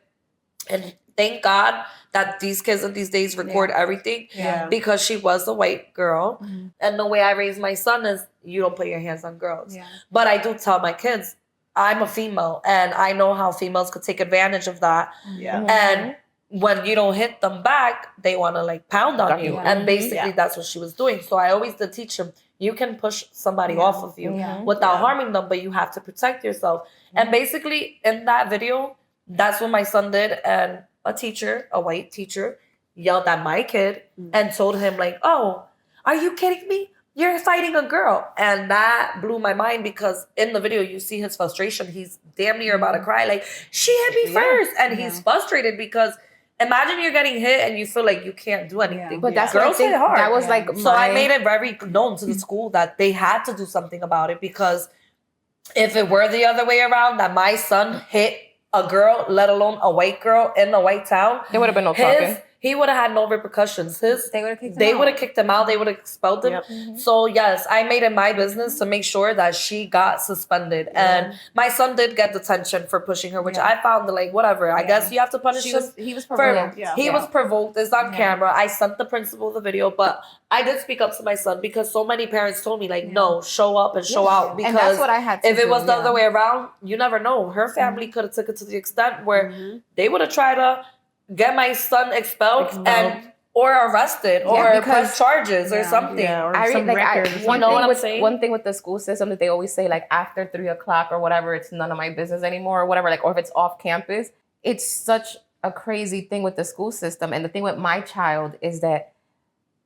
and thank God that these kids in these days record everything because she was a white girl. And the way I raise my son is you don't put your hands on girls. But I do tell my kids, I'm a female and I know how females could take advantage of that. And when you don't hit them back, they want to like pound on you. And basically that's what she was doing. So I always did teach them, you can push somebody off of you without harming them, but you have to protect yourself. And basically in that video, that's what my son did. And a teacher, a white teacher, yelled at my kid and told him like, oh, are you kidding me? You're fighting a girl. And that blew my mind because in the video, you see his frustration. He's damn near about to cry. Like, she hit me first. And he's frustrated because imagine you're getting hit and you feel like you can't do anything. But that's girls hit hard. That was like So I made it very known to the school that they had to do something about it, because if it were the other way around, that my son hit a girl, let alone a white girl in a white town, there would have been no talking. He would have had no repercussions. They would have kicked him out. They would have expelled him. So yes, I made it my business to make sure that she got suspended. And my son did get detention for pushing her, which I found like whatever. I guess you have to punish him. He was provoked. He was provoked. It's on camera. I sent the principal the video, but I did speak up to my son because so many parents told me like, no, show up and show out. Because and that's what I had to if it do, was the other way around, you never know. Her family could have took it to the extent where they would have tried to get my son expelled and or arrested or because- press charges or something. Yeah, or I some read, like, record or You something. know what I'm saying? One thing with the school system that they always say, like, after 3:00 or whatever, it's none of my business anymore or whatever, like, or if it's off campus. It's such a crazy thing with the school system. And the thing with my child is that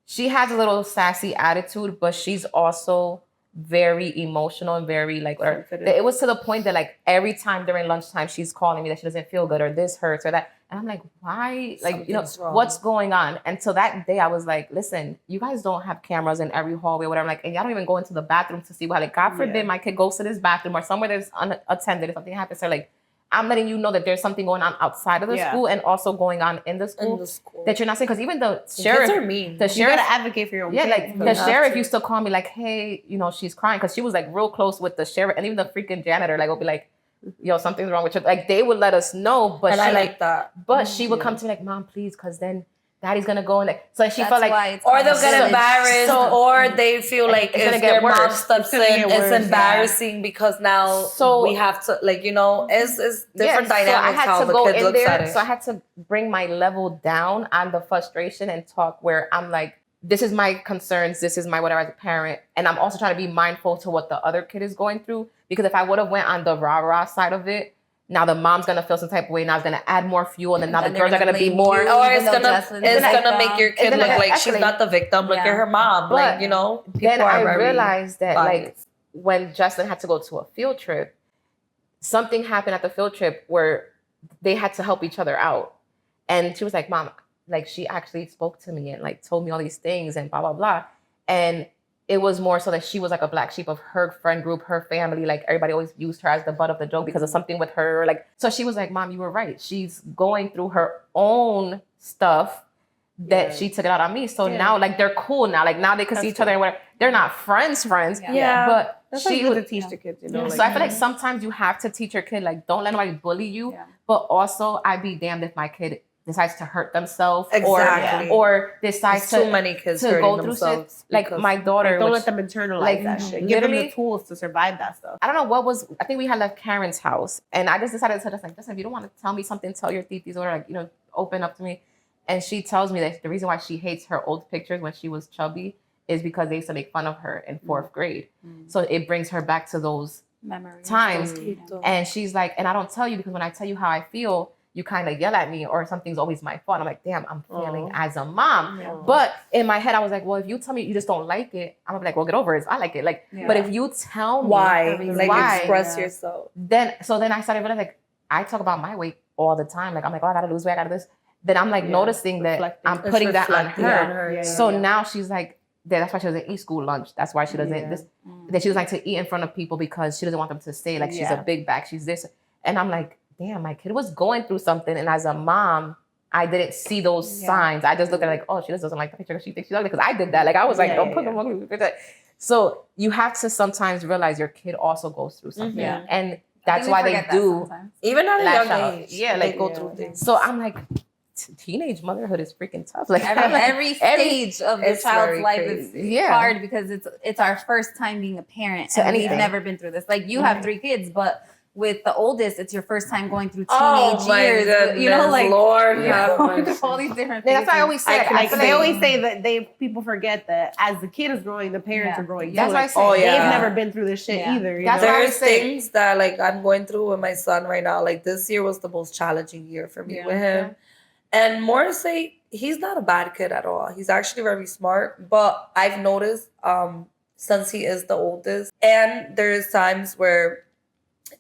she has a little sassy attitude, but she's also very emotional and very like, or it was to the point that like every time during lunchtime she's calling me that she doesn't feel good or this hurts or that, and I'm like, why? Like, Something's wrong. what's going on? And so that day I was like, listen, you guys don't have cameras in every hallway or whatever, like, and y'all don't even go into the bathroom to see what, like, God forbid my kid goes to this bathroom or somewhere that's unattended if something happens. So like, I'm letting you know that there's something going on outside of the school and also going on in the school, that you're not saying. Because even the sheriff, kids are mean. the You sheriff, gotta advocate for your own yeah, kids. like the sheriff used to call me like, hey, she's crying, because she was like real close with the sheriff, and even the freaking janitor like will be like, yo, something's wrong with you. Like they would let us know, but and she I like that. But she would come to me like, Mom, please, because then Daddy's gonna go and like, so she felt like, or they'll get So- embarrassed, so- or they feel like it's gonna if get their mom worse. steps It's gonna in, get it's worse, embarrassing because now So- we have to, like, it's different So I dynamics had how to the go kid in looks there. at it. So I had to bring my level down on the frustration and talk where I'm like, this is my concerns, this is my whatever as a parent. And I'm also trying to be mindful to what the other kid is going through. Because if I would have went on the rah-rah side of it, now the mom's gonna feel some type of way. Now it's gonna add more fuel, and then now the girls are gonna be more. Or it's gonna make your kid look like she's escalate. not the victim. Look at her mom. But like, people then are I very realized that like biased. when Justin had to go to a field trip, something happened at the field trip where they had to help each other out. And she was like, Mom, like she actually spoke to me and like told me all these things and blah, blah, blah. And it was more so that she was like a black sheep of her friend group, her family. Like everybody always used her as the butt of the joke because of something with her. Like, so she was like, Mom, you were right. She's going through her own stuff that she took it out on me. So now like they're cool now. Like now they can see each other and whatever. They're not friends, Yeah. but That's she good was to teach the kids, so I feel like sometimes you have to teach your kid, like, don't let nobody bully you. But also, I'd be damned if my kid decides to hurt themselves Exactly. or decides There's too many kids to hurting go through shit. themselves. Like because- my daughter, don't which- let them internalize like, that shit. Give them the literally- tools to survive that stuff. I don't know what was. I think we had left Karen's house, and I just decided to tell her, like, listen, if you don't want to tell me something, tell your titis or like, open up to me. And she tells me that the reason why she hates her old pictures when she was chubby is because they used to make fun of her in 4th grade. So it brings her back to those memories. times. And she's like, and I don't tell you because when I tell you how I feel, you kind of yell at me or something's always my fault. I'm like, damn, I'm failing as a mom. But in my head, I was like, well, if you tell me you just don't like it, I'm gonna be like, well, get over it. I like it. Like, but if you tell me why? Like, why, express yourself. then I started realizing, like, I talk about my weight all the time. Like, I'm like, oh, I gotta lose weight, I gotta this. Then I'm like noticing that reflecting. I'm putting that on reflecting her. on her. So now she's like, that's why she doesn't eat school lunch. That's why she doesn't this. That she doesn't like to eat in front of people because she doesn't want them to say like she's a big back, she's this. And I'm like, damn, my kid was going through something, and as a mom, I didn't see those signs. I just looked at like, oh, she just doesn't like the picture because she thinks she's ugly. Because I did that. Like I was like, don't put them ugly picture. So you have to sometimes realize your kid also goes through something, and that's why they do. Even at a lash young out. age. Yeah, they like go through things. So I'm like, teenage motherhood is freaking tough. Like Every stage of the it's child's very life crazy. is hard because it's our first time being a parent, So and we've anything. never been through this. Like you have 3 kids, but with the oldest, it's your first time going through teenage Oh my years. goodness, Like Lord you're have going mercy. through all these different Yeah, things. that's why I always say, Like feel they like- always say that people forget that as the kid is growing, the parents are growing. That's too. why I Like, say, oh, they've yeah. never been through this shit either. You That's know? why I There's say- things that like I'm going through with my son right now. Like this year was the most challenging year for me with him. And more to say, he's not a bad kid at all. He's actually very smart. But I've noticed since he is the oldest, and there's times where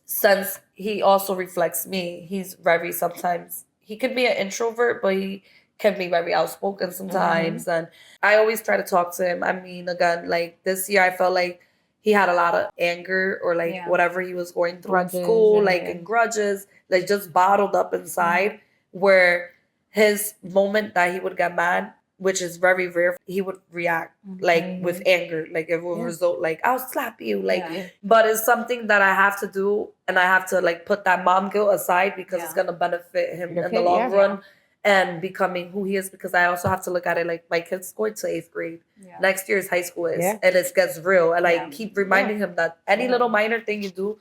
since he also reflects me, he's very sometimes he could be an introvert, but he can be very outspoken sometimes. And I always try to talk to him. I mean, again, like this year I felt like he had a lot of anger or like whatever he was going through in school, like and grudges, like just bottled up inside, where his moment that he would get mad, which is very rare, he would react like with anger, like it will result like I'll slap you, like. But it's something that I have to do, and I have to like put that mom guilt aside because it's gonna benefit him in the long run and becoming who he is. Because I also have to look at it like my kid's going to 8th grade. Next year is high school and it gets real, and I keep reminding him that any little minor thing you do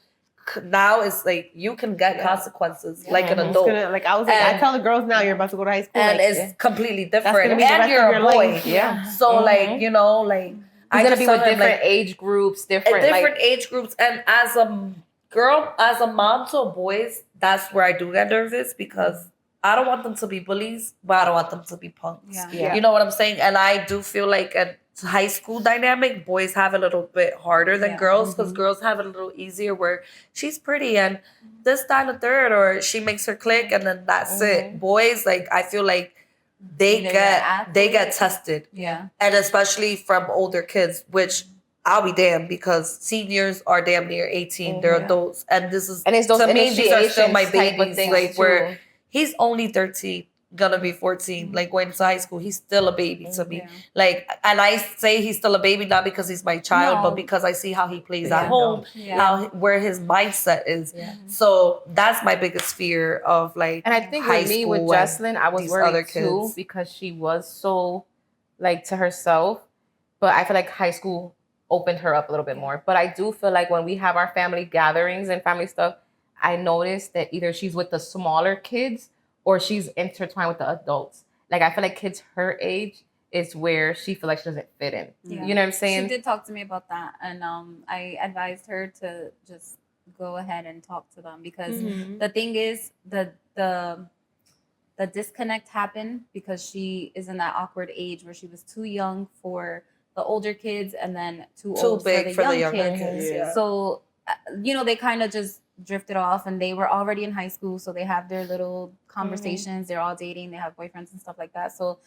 now it's like you can get consequences like an It's adult. I was like, I tell the girls now you're about to go to high school. And like, it's completely gonna different. be the And rest you're of a your boy. life. Yeah. So like, you know, like It's gonna be with tell him, different age groups, different age groups. And as a girl, as a mom to boys, that's where I do get nervous because I don't want them to be bullies, but I don't want them to be punks. Yeah. You know what I'm saying? And I do feel like a high school dynamic, boys have a little bit harder than girls because girls have it a little easier where she's pretty and this, that, and the third, or she makes her click and then that's it. Boys, like I feel like they get tested. Yeah. And especially from older kids, which I'll be damned because seniors are damn near 18. They're adults. And this is, and it's those to me, these are still my initiations type of babies. things Like too. where he's only 13, gonna be 14, like going to high school. He's still a baby to me. Like, and I say he's still a baby not because he's my child, but because I see how he plays at home, where his mindset is. So that's my biggest fear of like. And I think high with me, school with Jesslyn, I was these worried other too kids. because she was so like to herself. But I feel like high school opened her up a little bit more. But I do feel like when we have our family gatherings and family stuff, I noticed that either she's with the smaller kids or she's intertwined with the adults. Like I feel like kids her age is where she feels like she doesn't fit in. Yeah. You know what I'm saying? She did talk to me about that, and I advised her to just go ahead and talk to them because the thing is the disconnect happened because she is in that awkward age where she was too young for the older kids and then too old big for the young younger kids. Yeah. So you know, they kind of just drifted off and they were already in high school, so they have their little conversations. They're all dating, they have boyfriends and stuff like that, so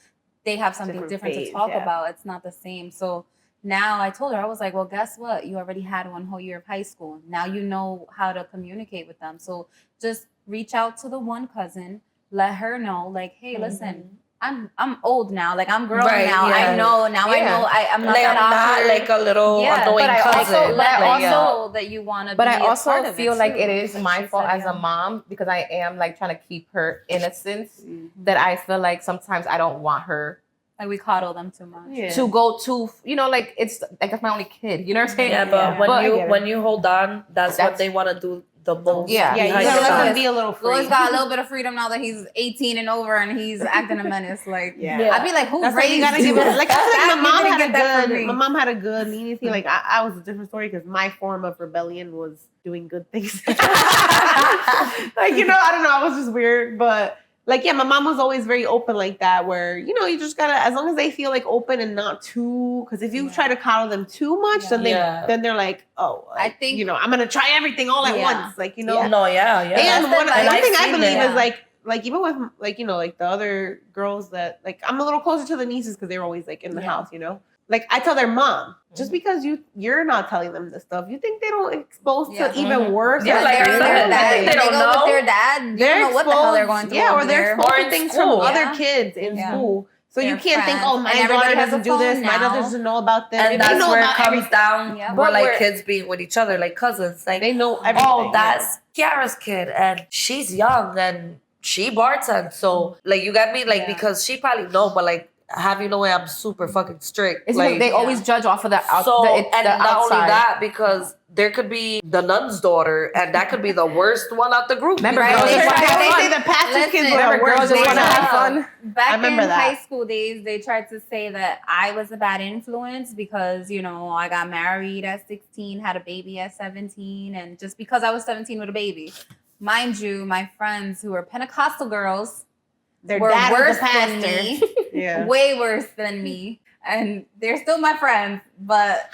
they have something different to talk about. It's not the same. So now I told her, I was like, well, guess what, you already had 1 whole year of high school. Now you know how to communicate with them, so just reach out to the one cousin, let her know, like, hey, listen, I'm old now. Like I'm grown now. Yeah. I know now. I know I'm not like that I'm awkward. not like a little annoying but I cousin. also, Let like, her know that you want to. But be I a part also of feel it like too. it is Like my she fault said, as a mom because I am like trying to keep her innocence. That I feel like sometimes I don't want her like we coddle them too much. to go to, you know, like it's like that's my only kid. You know what I'm saying? Yeah, but when you hold on, that's what they want to do the most. Yeah. Yeah, you behind gotta the let scenes. them be a little free. Louis got a little bit of freedom now that he's 18 and over and he's acting a menace. Like, Yeah. I'd be like, who That's why raised you gotta you? give it. Like I feel like You my mom didn't had get that from a me. good. My mom had a good leniency. Like I was a different story because my form of rebellion was doing good things. Like you know, I don't know. I was just weird, but like yeah, my mom was always very open like that. Where you know, you just gotta as long as they feel like open and not too. Because if you try to coddle them too much, then they're like, oh, I think you know, I'm gonna try everything all at once. Like you know, And one thing I believe is is like even with like you know like the other girls that like I'm a little closer to the nieces because they were always like in the house, you know. Like I tell their mom, just because you're not telling them this stuff, you think they don't expose to even worse? Yeah, like their dad, they don't go know. with their dad. They're You don't know what the hell they're going through. Yeah, or over they're there. exposing things from other kids in school. So you Their can't think, friends. oh, my And everybody daughter has a doesn't do phone this, my now. daughter doesn't know about this. And They that's know where it about comes everything. down. Yeah. We're But like kids being with each other, like cousins. Like They know everything. oh, that's Kiara's kid, and she's young and she bartends. So like you got me, like because she probably know, but like have you know way I'm super fucking strict. It's like like they always judge off of the and not only that because there could be the nun's daughter, and that could be the worst one out the group. Remember, because- girls just want to have They fun. say the pastor's kids Listen, were Girls worse. just want to have fun. Back I remember in that. high school days, they tried to say that I was a bad influence because, you know, I got married at 16, had a baby at 17, and just because I was 17 with a baby. Mind you, my friends who were Pentecostal girls Their were dad was worse a than pastor. me, Yeah. way worse than me, and they're still my friends, but...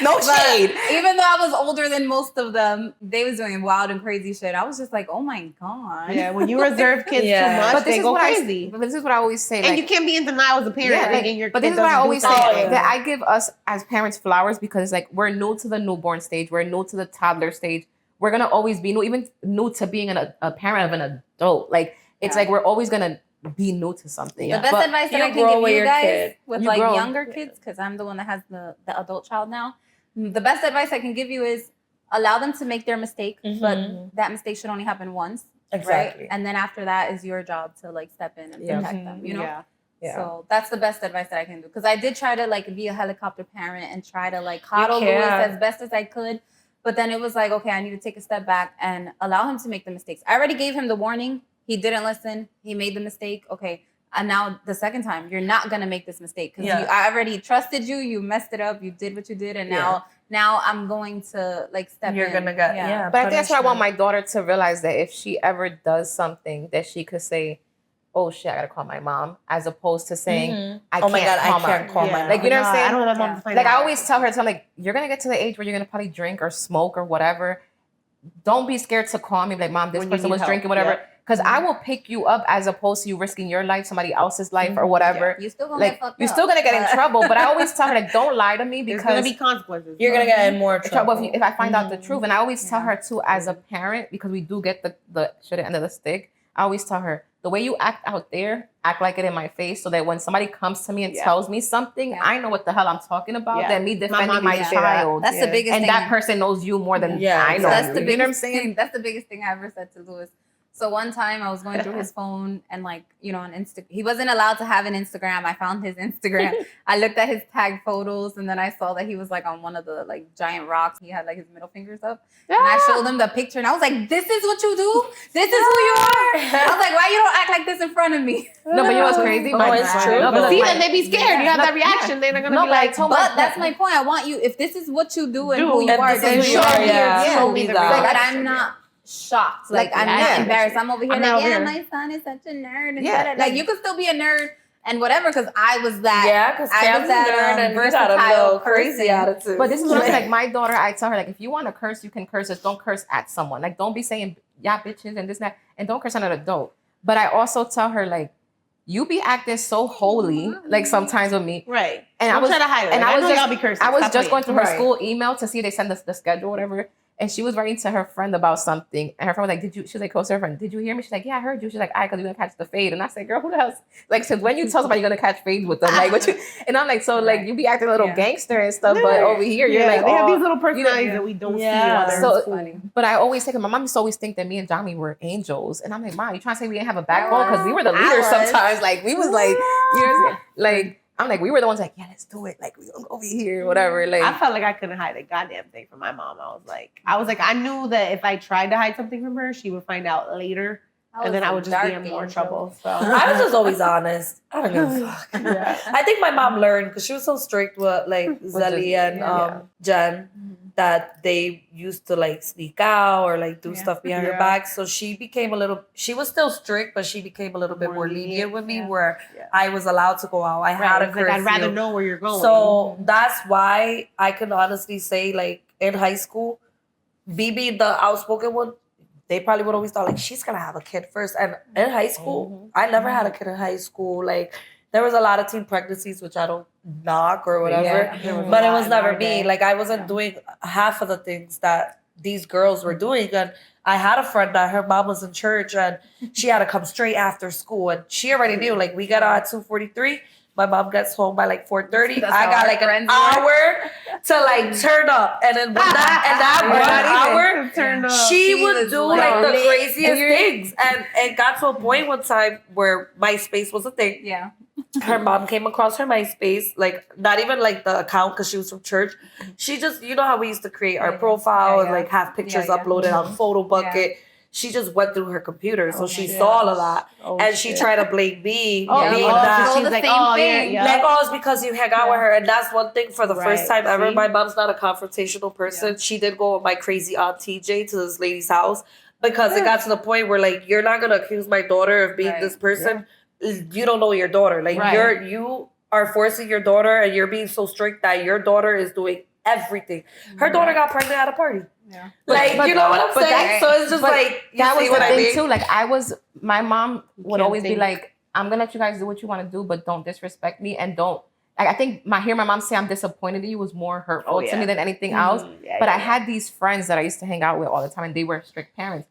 No shade. Even though I was older than most of them, they was doing wild and crazy shit. I was just like, oh my God. Yeah, when you reserve kids too much, But they go crazy. But this is what I always say. And like, you can't be in denial as a parent. Yeah, like, thinking your but kid this is what I doesn't do always say something. that I give us as parents flowers because it's like we're new to the newborn stage, we're new to the toddler stage. We're gonna always be new, even new to being a parent of an adult. Like it's like we're always gonna be new to something. The best advice that I can give you guys with You like grow. younger kids, because I'm the one that has the adult child now. The best advice I can give you is allow them to make their mistake, but that mistake should only happen once. Exactly. Right? And then after that is your job to like step in and protect them, you know? Yeah. So that's the best advice that I can do. Because I did try to like be a helicopter parent and try to like coddle Louis can. as best as I could. But then it was like, okay, I need to take a step back and allow him to make the mistakes. I already gave him the warning. He didn't listen. He made the mistake. Okay. And now the second time, you're not going to make this mistake. Because I already trusted you. You messed it up. You did what you did. And now I'm going to like step You're in. going to get, But I think that's why I want my daughter to realize that if she ever does something that she could say, oh shit, I gotta call my mom, as opposed to saying, I can't call my mom. Like, you know what I'm saying? I don't want my mom to find like, out. I always tell her, like, you're gonna get to the age where you're gonna probably drink or smoke or whatever. Don't be scared to call me, like, mom, this person was drinking, whatever. Because I will pick you up as opposed to you risking your life, somebody else's life or whatever. You're still gonna get fucked you're up. still gonna get in trouble. But I always tell her, like, don't lie to me because there's gonna be consequences. You're gonna get in more trouble if I find out the truth. And I always tell her too, as a parent, because we do get the shit end of the stick. I always tell her, the way you act out there, act like it in my face, so that when somebody comes to me and tells me something, I know what the hell I'm talking about. Than me defending my child. That's the biggest thing. And that person knows you more than I know. That's the you know what I'm biggest saying? thing. That's the biggest thing I ever said to Louis. So one time I was going through his phone and like, you know, on Instagram, he wasn't allowed to have an Instagram. I found his Instagram. I looked at his tag photos and then I saw that he was like on one of the like giant rocks. He had like his middle fingers up. And I showed him the picture and I was like, this is what you do? This is who you are? I was like, why you don't act like this in front of me? No, but you know what's crazy? It's true. No, But see, then they be scared. You have that reaction. They're not gonna be like, but that's my point. I want you, if this is what you do and who you are, then show me that. that. Like, I'm not shocked. Like, I'm not embarrassed. I'm over here my son is such a nerd. And like, you could still be a nerd and whatever, because I was that. Yeah, because I was that nerd and versatile, crazy attitude. But this is what I'm like, my daughter, I tell her, like, if you want to curse, you can curse. Just don't curse at someone. Like, don't be saying, yeah, bitches and this and that. And don't curse at an adult. But I also tell her, like, you be acting so holy, like sometimes with me. Right. And I'm trying to hide it. And I was y'all be cursing. I was just going through her school email to see if they send us the schedule, whatever. And she was writing to her friend about something. And her friend was like, she was like, close to her friend, did you hear me? She's like, yeah, I heard you. She's like, all right, because you're going to catch the fade. And I said, girl, who the hell's, like, so when you tell somebody you're going to catch fades with them, like, what you, and I'm like, so, like, you be acting a little gangster and stuff, but over here, you're like, they have these little personalities that we don't see while they're in school. But I always think, my mom used to always think that me and Jamy were angels. And I'm like, Mom, you trying to say we didn't have a backbone? Because we were the leaders sometimes. Like, we was like, you know what I'm saying? Like, I'm like, we were the ones like, yeah, let's do it. Like, we gonna go over here, whatever. Like, I felt like I couldn't hide a goddamn thing from my mom. I was like, I knew that if I tried to hide something from her, she would find out later. And then I would just be in more trouble. So I was just always honest. I don't give a fuck. I think my mom learned because she was so strict with like Zelly and Jen that they used to like sneak out or like do stuff behind her back. So she was still strict, but she became a little bit more lenient with me where I was allowed to go out. I had a curfew. I'd rather know where you're going. So that's why I can honestly say, like, in high school, BB, the outspoken one, they probably would always thought, like, she's going to have a kid first. And in high school, I never had a kid in high school. Like, there was a lot of teen pregnancies, which I don't knock or whatever. But it was never me. Like, I wasn't doing half of the things that these girls were doing. And I had a friend that her mom was in church and she had to come straight after school. And she already knew, like, we got out at 2:43. My mom gets home by like 4:30. I got like an hour to like turn up. And then with that 1 hour, she would do like the craziest things. And it got to a point one time where MySpace was a thing. Yeah. Her mom came across her MySpace, like not even like the account because she was from church. She just, you know how we used to create our profile and like have pictures uploaded on Photo Bucket. She just went through her computer, so she saw a lot, and she tried to blame me being that. She's like, like, it's because you hang out with her, and that's one thing. For the first time ever, my mom's not a confrontational person. She did go with my crazy aunt TJ to this lady's house because it got to the point where, like, you're not gonna accuse my daughter of being this person. You don't know your daughter. Like, you are forcing your daughter, and you're being so strict that your daughter is doing everything. Her daughter got pregnant at a party. Yeah. Like, you know what I'm saying? So it's just like, that was the thing too. Like, my mom would always be like, I'm gonna let you guys do what you want to do, but don't disrespect me and don't. Like, I think my mom say I'm disappointed in you was more hurtful to me than anything else. But I had these friends that I used to hang out with all the time, and they were strict parents.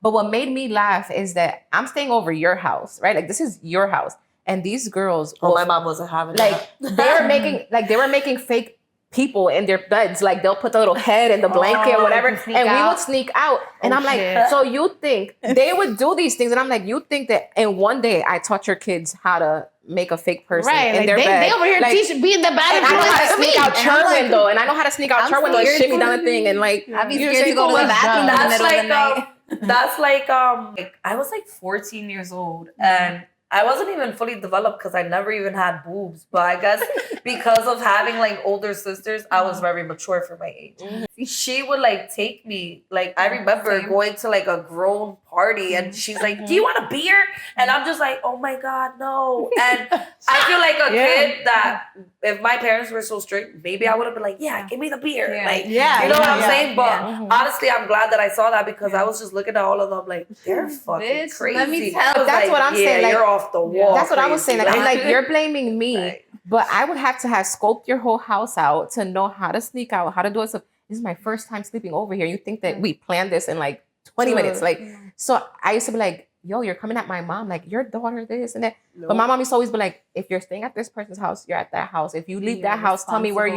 But what made me laugh is that I'm staying over your house, right? Like, this is your house, and these girls. My mom wasn't having like they were making fake people in their beds. Like they'll put the little head in the blanket or whatever, and we would sneak out. And I'm like, so you think they would do these things? And I'm like, you think that in one day I taught your kids how to make a fake person in their bed? They over here be in the bed. And I know how to sneak out your window, and I know how to sneak out your window and shimmy down the thing, and like I'd be scared to go to the bathroom in the middle of the night. That's like I was like 14 years old and I wasn't even fully developed because I never even had boobs. But I guess because of having like older sisters, I was very mature for my age. She would like take me, like I remember going to like a grown party and she's like, do you want a beer? And I'm just like, oh my God, no. And I feel like a kid that if my parents were so strict, maybe I would have been like, yeah, give me the beer. Like, you know what I'm saying? But honestly, I'm glad that I saw that because I was just looking at all of them like, they're fucking crazy. Let me tell you. That's what I'm saying. Like, you're off the wall. That's what I was saying. Like, I'm like, you're blaming me, but I would have to have scoped your whole house out to know how to sneak out, how to do it. So this is my first time sleeping over here. You think that we planned this in like 20 minutes? Like, so I used to be like, yo, you're coming at my mom, like your daughter this and that. But my mom used to always be like, if you're staying at this person's house, you're at that house. If you leave that house, tell me where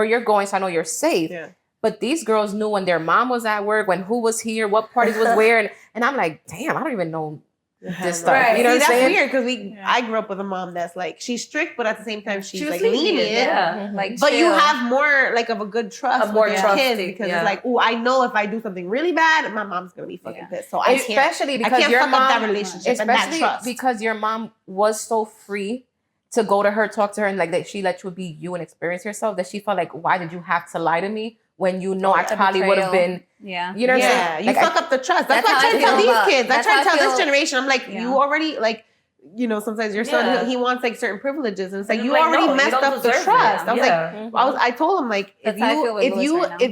you're going so I know you're safe. Yeah. But these girls knew when their mom was at work, when who was here, what parties was where, and I'm like, damn, I don't even know this stuff. Right. You know what I'm saying? Weird because I grew up with a mom that's like, she's strict, but at the same time she's like lenient. Yeah. Like, but you have more like of a good trust with your kids because it's like, oh, I know if I do something really bad, my mom's gonna be fucking pissed. So I can't fuck up that relationship and that trust. Because your mom was so free to go to her, talk to her, and like that she let you be you and experience yourself, that she felt like, why did you have to lie to me when you know I probably would have been, you know what I'm saying? You fuck up the trust. That's what I try to tell these kids. I try to tell this generation. I'm like, you already like, you know, sometimes your son, he wants like certain privileges, and it's like, you already messed up the trust. I was like, I told him like, if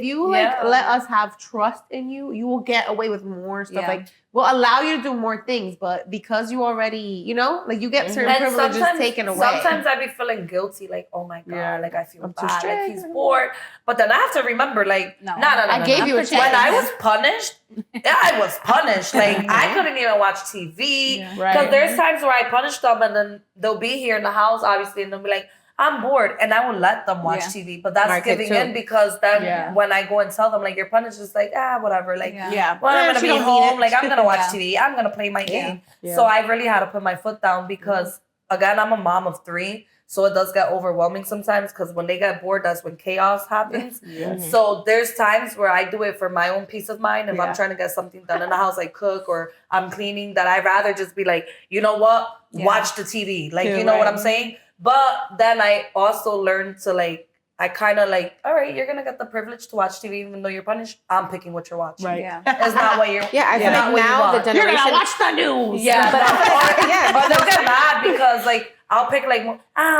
you like let us have trust in you, you will get away with more stuff. Like, we'll allow you to do more things, but because you already, you know, like you get certain privileges taken away. Sometimes I be feeling guilty, like, oh my God, like I feel bad, like he's bored. But then I have to remember, like, no, I gave you a chance. When I was punished, I was punished. Like I couldn't even watch TV because there's times where I punish them and then they'll be here in the house, obviously, and they'll be like, I'm bored, and I will let them watch TV, but that's giving in because then when I go and tell them like you're punished, it's like whatever, like well, I'm gonna be home, like I'm gonna watch TV, I'm gonna play my game. So I really had to put my foot down because again, I'm a mom of 3, so it does get overwhelming sometimes because when they get bored, that's when chaos happens. So there's times where I do it for my own peace of mind. If I'm trying to get something done in the house, like cook or I'm cleaning, that I'd rather just be like, you know what, watch the TV, like you know what I'm saying. But then I also learned to like, I kind of like, all right, you're going to get the privilege to watch TV even though you're punished. I'm picking what you're watching. Right. Yeah. It's not what you're I feel like now the generation. You're going to watch the news. Yeah. But they'll get mad because like, I'll pick like,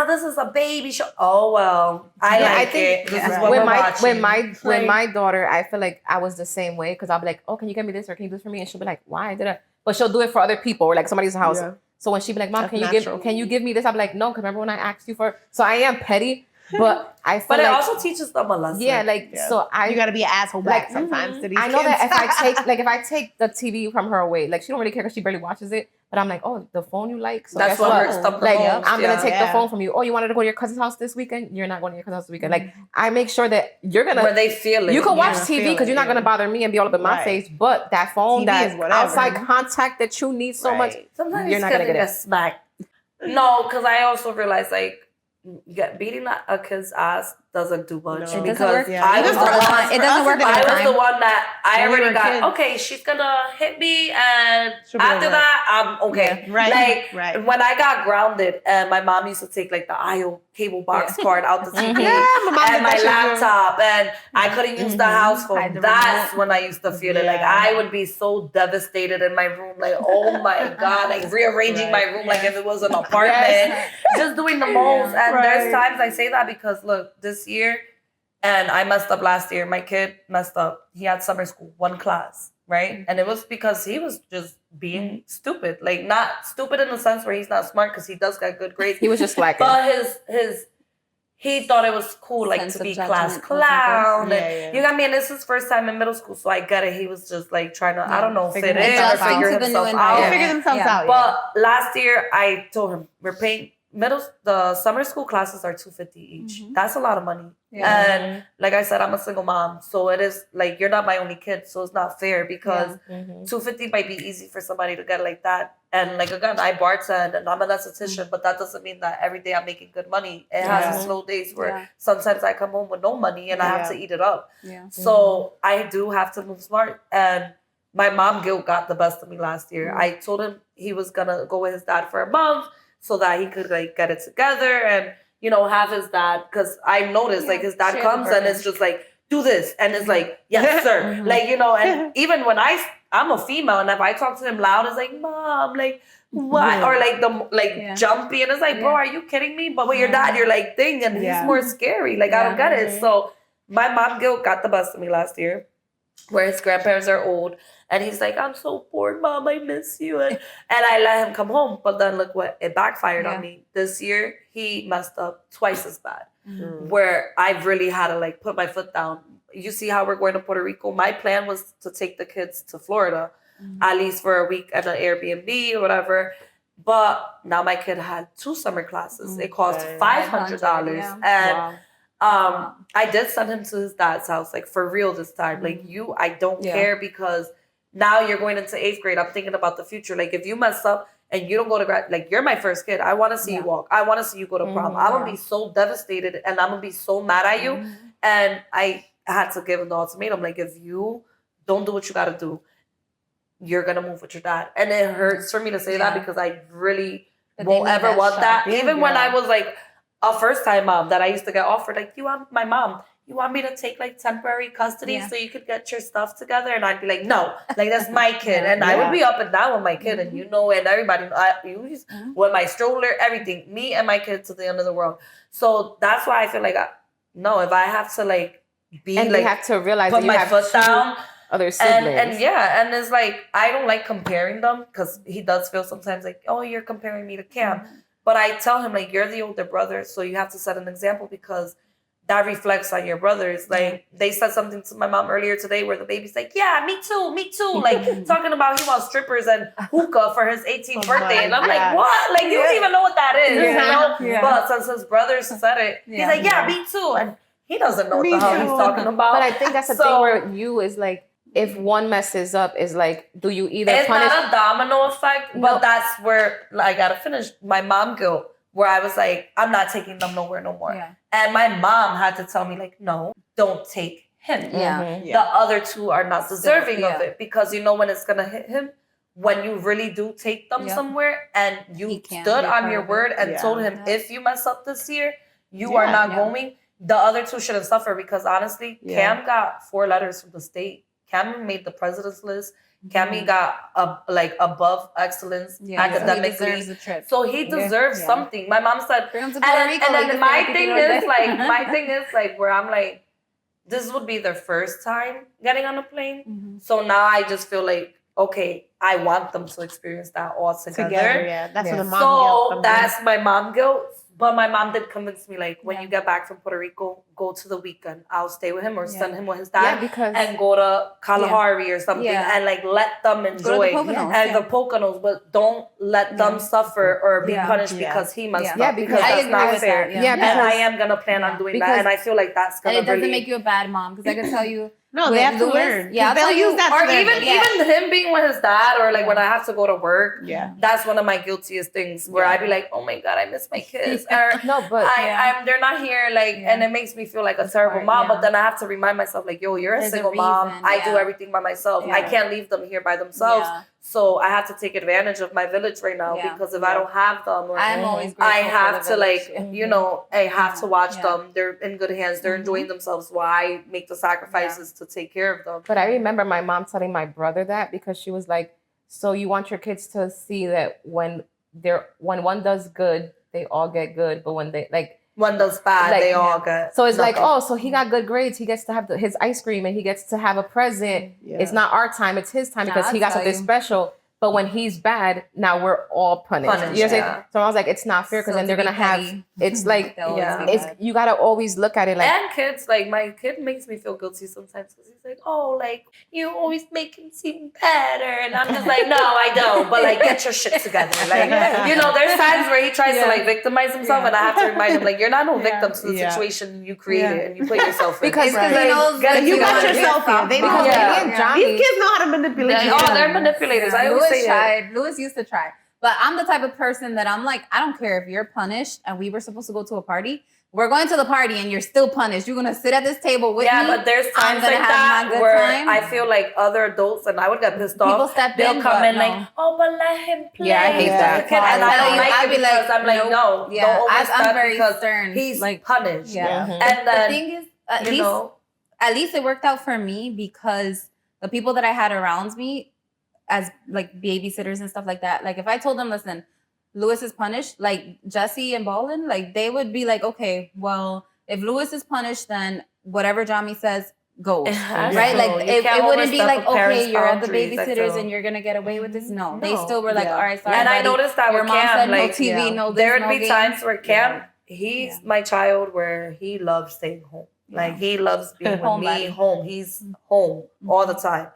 this is a baby show. Oh, well, I think it. This is what we're watching. When my daughter, I feel like I was the same way because I'll be like, oh, can you get me this or can you do this for me? And she'll be like, why did I? But she'll do it for other people or like somebody's house. Yeah. So when she be like, Mom, can you give me this? I'll be like, no, because remember when I asked you for. So I am petty, but I feel but it like, also teaches them a lesson. Yeah, like so you gotta be an asshole back sometimes to these I know kids. that if I take the TV from her away, like she don't really care because she barely watches it. But I'm like, oh, the phone you like. So that's what hurts them the most. I'm gonna take the phone from you. Oh, you wanted to go to your cousin's house this weekend? You're not going to your cousin's house this weekend. Like I make sure that you're gonna where they feel it. You can watch TV because you're not gonna bother me and be all up in my face. But that phone, that outside contact that you need so much, sometimes you're not gonna get it. Smacked. No, because I also realized like beating a kid's ass doesn't do much because I was the one. It doesn't work. I was the one that I already got. Okay, she's gonna hit me, and after that, I'm okay. Like when I got grounded, and my mom used to take like the IO cable box card out the TV and my laptop, and I couldn't use the house phone. That's when I used to feel it. Like I would be so devastated in my room. Like oh my God, like rearranging my room like if it was an apartment, just doing the most. And there's times I say that because look, this year, and I messed up last year. My kid messed up. He had summer school, 1 class, right? And it was because he was just being stupid. Like not stupid in the sense where he's not smart because he does got good grades. He was just slacking. But he thought it was cool, like to be class clown. You got me, and this is his first time in middle school, so I get it. He was just like trying to, I don't know, fit in or figure himself out. Figure themselves out. But last year, I told him, we're paying the summer school classes are $250 each. Mhm. That's a lot of money. Yeah. And like I said, I'm a single mom, so it is like you're not my only kid, so it's not fair because $250 might be easy for somebody to get like that. And like again, I bartend and I'm an esthetician, but that doesn't mean that every day I'm making good money. It has its slow days where sometimes I come home with no money and I have to eat it up. Yeah. So I do have to move smart. And my mom guilt got the best of me last year. I told him he was gonna go with his dad for a month so that he could like get it together and have his dad, because I noticed like his dad comes and it's just like, do this, and it's like, yes sir, like and even when I'm a female and if I talk to him loud, it's like, mom, like what, or like jumpy, and it's like, bro, are you kidding me? But with your dad, you're like thing, and he's more scary. Like I don't get it. So my mom guilt got the best of me last year, where his grandparents are old. And he's like, I'm so bored, Mom. I miss you. And I let him come home. But then look what, it backfired on me. This year, he messed up twice as bad. Where I really had to like put my foot down. You see how we're going to Puerto Rico? My plan was to take the kids to Florida, at least for a week at an Airbnb or whatever. But now my kid had 2 summer classes. It cost $500. And I did send him to his dad's house, like for real this time. Like I don't care, because now you're going into 8th grade. I'm thinking about the future. Like if you mess up and you don't go to grad, like you're my first kid. I want to see you walk. I want to see you go to prom. I'm going to be so devastated and I'm going to be so mad at you. And I had to give him the ultimatum. Like if you don't do what you got to do, you're going to move with your dad. And it hurts for me to say that because I really won't ever want that. Even when I was like a first time mom that I used to get offered, like, you want my mom, you want me to take like temporary custody so you could get your stuff together? And I'd be like, no, like that's my kid. And I would be up and down with my kid, and and everybody, with my stroller, everything, me and my kid to the end of the world. So that's why I feel like, no, if I have to like be and like, you have to realize put that you my have foot down. Other siblings. And it's like, I don't like comparing them, because he does feel sometimes like, oh, you're comparing me to Cam. But I tell him, like, you're the older brother, so you have to set an example, because that reflects on your brothers. Like, they said something to my mom earlier today where the baby's like, yeah, me too. Like, talking about he wants strippers and hookah for his 18th birthday. And I'm like, what? Like, you don't even know what that is, But since his brothers said it, he's like, yeah, me too. And he doesn't know what the hell he's talking about. But I think that's the thing where you is like, if one messes up, is like, do you either it's punish? It's not a domino effect, but that's where I gotta finish my mom guilt, where I was like, I'm not taking them nowhere no more. Yeah. And my mom had to tell me, like, no, don't take him. The other 2 are not deserving of it, because when it's gonna hit him, when you really do take them somewhere and you stood on your word and told him, if you mess up this year, you are not going. The other 2 shouldn't suffer, because honestly, Cam got 4 letters from the state. Cam made the president's list. Cammy got above excellence academically. So he deserves something. My mom said, and then my thing is like where I'm like, this would be their first time getting on a plane. So now I just feel like, okay, I want them to experience that all together. That's what the mom guilt. So that's my mom guilt. But my mom did convince me, like, when you get back from Puerto Rico, go to the weekend. I'll stay with him or send him with his dad and go to Kalahari or something and, like, let them enjoy. And the Poconos, but don't let them suffer or be punished because he must not. Because that's not fair. And I am going to plan on doing that. And I feel like that's going to really... And it doesn't make you a bad mom, because I can tell you... No, they have to learn. Yeah, they'll use that. Or even him being with his dad, or like when I have to go to work. Yeah, that's one of my guiltiest things where I'd be like, oh my god, I miss my kids. Or no, but they're not here. Like, and it makes me feel like a terrible mom. But then I have to remind myself, like, yo, you're a single mom. I do everything by myself. I can't leave them here by themselves. So I have to take advantage of my village right now, because if I don't have them, or I'm always I have to I have to watch them. They're in good hands. They're enjoying themselves while I make the sacrifices to take care of them. But I remember my mom telling my brother that, because she was like, so you want your kids to see that when one does good, they all get good, but when one does bad, they all get. So it's nothing. Like, oh, so he got good grades. He gets to have his ice cream and he gets to have a present. Yeah. It's not our time; it's his time, because he got something special. But when he's bad, now we're all punished. Punished, You know what I'm yeah. saying? So I was like, it's not fair because So then to they're be gonna have. petty. It's like They'll always Yeah. be it's bad. you gotta always look at it like. And kids, like my kid makes me feel guilty sometimes because he's like, oh, like you always make him seem better. And I'm just like, no, I don't. But like, get your shit together. Like, you know, there's times where he tries to like victimize himself and I have to remind him, like, you're not no victim to the situation you created and you put yourself in. Because He knows that You got want to yourself get here. They know. soft. Yeah. These Johnny- kids know how to manipulate you. Oh, they're manipulators. I always say that. Louis used to try. But I'm the type of person that I'm like, I don't care if you're punished and we were supposed to go to a party. We're going to the party and you're still punished. You're gonna sit at this table with me. Yeah, but there's I'm times gonna like have my that good where time. I feel like other adults, and I would get pissed People off. step They'll in, come but in no. like, oh, but let him play. Yeah, I hate that. And I I'll don't like I'd it be because I'm like, no, yeah, don't I'm overstep very because stern. he's Like, punished. yeah. Mhm. And The then, thing is, at least it worked out for me because the people that I had around me as like babysitters and stuff like that, like if I told them, listen, Louis is punished, like Jessie and Baldwin, like they would be like, okay, well, if Louis is punished, then whatever Jamy says goes. Right? Right? Like it wouldn't be like, okay, you're at the babysitters babysitters and you're gonna get away with this. No, they still were like, Yeah. all right, sorry. And I buddy. noticed that your with mom Cam, said no like, TV, no this, there would no be games. times where Cam, he's my child where he loves staying home. Like he loves being with Home me, buddy. home. He's home all the time.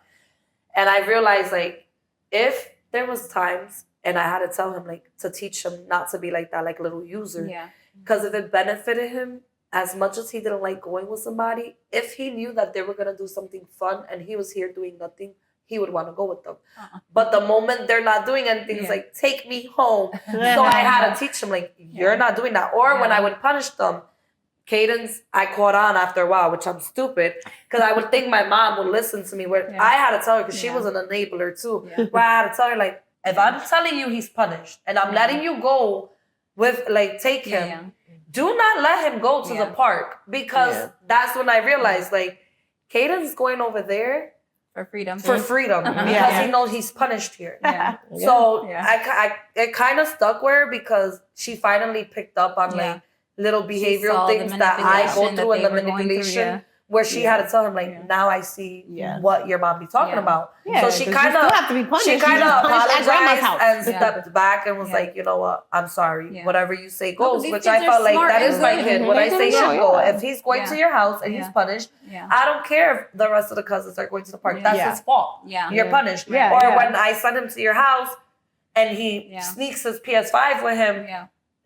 And I realized like if there was times and I had to tell him like to teach him not to be like that, like a little user. Yeah. Because if it benefited him as much as he didn't like going with somebody, if he knew that they were gonna do something fun and he was here doing nothing, he would want to go with them. But the moment they're not doing anything, it's like, take me home. So I had to teach him, like, you're not doing that. Or when I would punish them, Cadence, I caught on after a while, which I'm stupid, because I would think my mom would listen to me. Where I had to tell her, because she was an enabler too, where I had to tell her, like, if I'm telling you he's punished and I'm letting you go with, like, take him, do not let him go to the park, because that's when I realized, like, Cadence is going over there For freedom. because he knows he's punished here. Yeah. So Yeah. it kind of stuck with her because she finally picked up on like little behavioral saw the things that I go manipulation through that and the they were going through, manipulation where she had to tell him like, now I see what your mom be talking about. So she kind of have to be punished. she kind of at grandma's apologized house. and stepped back and was like, you know what, I'm sorry. Yeah. Whatever you say No, goes, these which kids I are felt like smart. that is They're my good. kid. What I say should go. If he's going Yeah. to your house and he's punished, I don't care if the rest of the cousins are going to the park. That's his fault. Yeah. You're punished. Yeah, Or yeah. when I send him to your house and he sneaks his PS5 with him,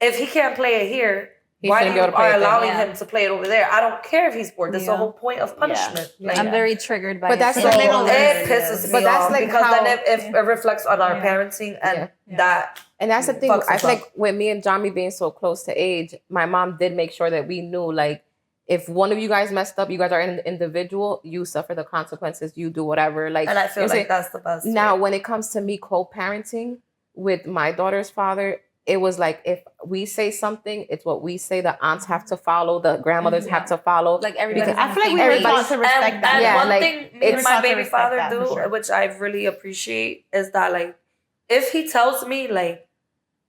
if he can't play it here, why shouldn't you be able to play are it there. allowing him to play it over there? I don't care if he's bored. That's the Yeah. whole point of punishment. Like, I'm very triggered by But it. that's so like- it pisses me But that's off like because how- then if it reflects on our parenting and that. And that's the thing. Fucks I us feel up. like with me and Jamy being so close to age, my mom did make sure that we knew, like, if one of you guys messed up, you guys are an individual, you suffer the consequences, you do whatever. Like, And I feel you know what I'm like that's the best. Now, way. when it comes to me co-parenting with my daughter's father, it was like, if we say something, it's what we say. The aunts have to follow, the grandmothers have to follow. like everybody. I feel like we were Everybody- taught to respect And that. Yeah, one like, thing me and it's my taught to baby respect father that, for do, sure. which I really appreciate, is that like, if he tells me like,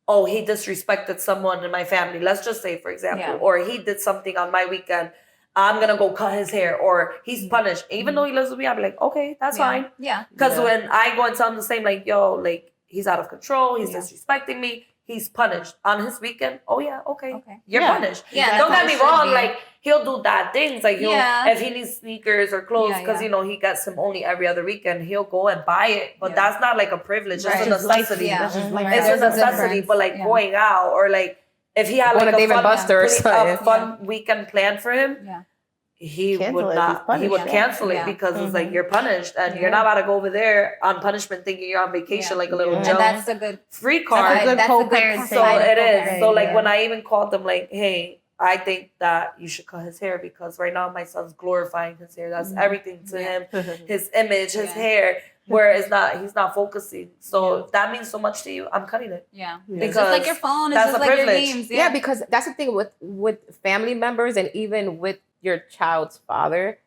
oh, he disrespected someone in my family, let's just say, for example, or he did something on my weekend, I'm gonna go cut his hair, or he's punished. Even though he lives with me, I'll be like, okay, that's fine. Yeah. Because when I go and tell him the same, like, yo, like, he's out of control, he's disrespecting me, he's punished. On his weekend, oh yeah, okay. You're punished. Yeah, Don't get that's me how it should wrong, be. like, he'll do bad things. Like, if he needs sneakers or clothes, Yeah, because, yeah. you know, he gets them only every other weekend, he'll go and buy it. But that's not like a privilege, Right. it's a necessity. Yeah. That's just like It's a There's a necessity, difference. but like going out or like, if he had Going like to a Dave and fun, Buster's, a fun weekend planned for him, Yeah. he Cancel would it. not. He's punished. He would Yeah. cancel it Yeah. because it's like you're punished and you're not about to go over there on punishment thinking you're on vacation like a little And Joe. that's a good. Free card. That's a good That's a good co-parenting. So side of it is. co-parenting. So like Yeah. when I even called them like, hey, I think that you should cut his hair because right now my son's glorifying his hair. That's everything to him. His image, his hair. Where he's not focusing. So if that means so much to you, I'm cutting it. Yeah. Because It's just like your phone. It's that's just a like your privilege. games. Yeah, because that's the thing with family members and even with your child's father,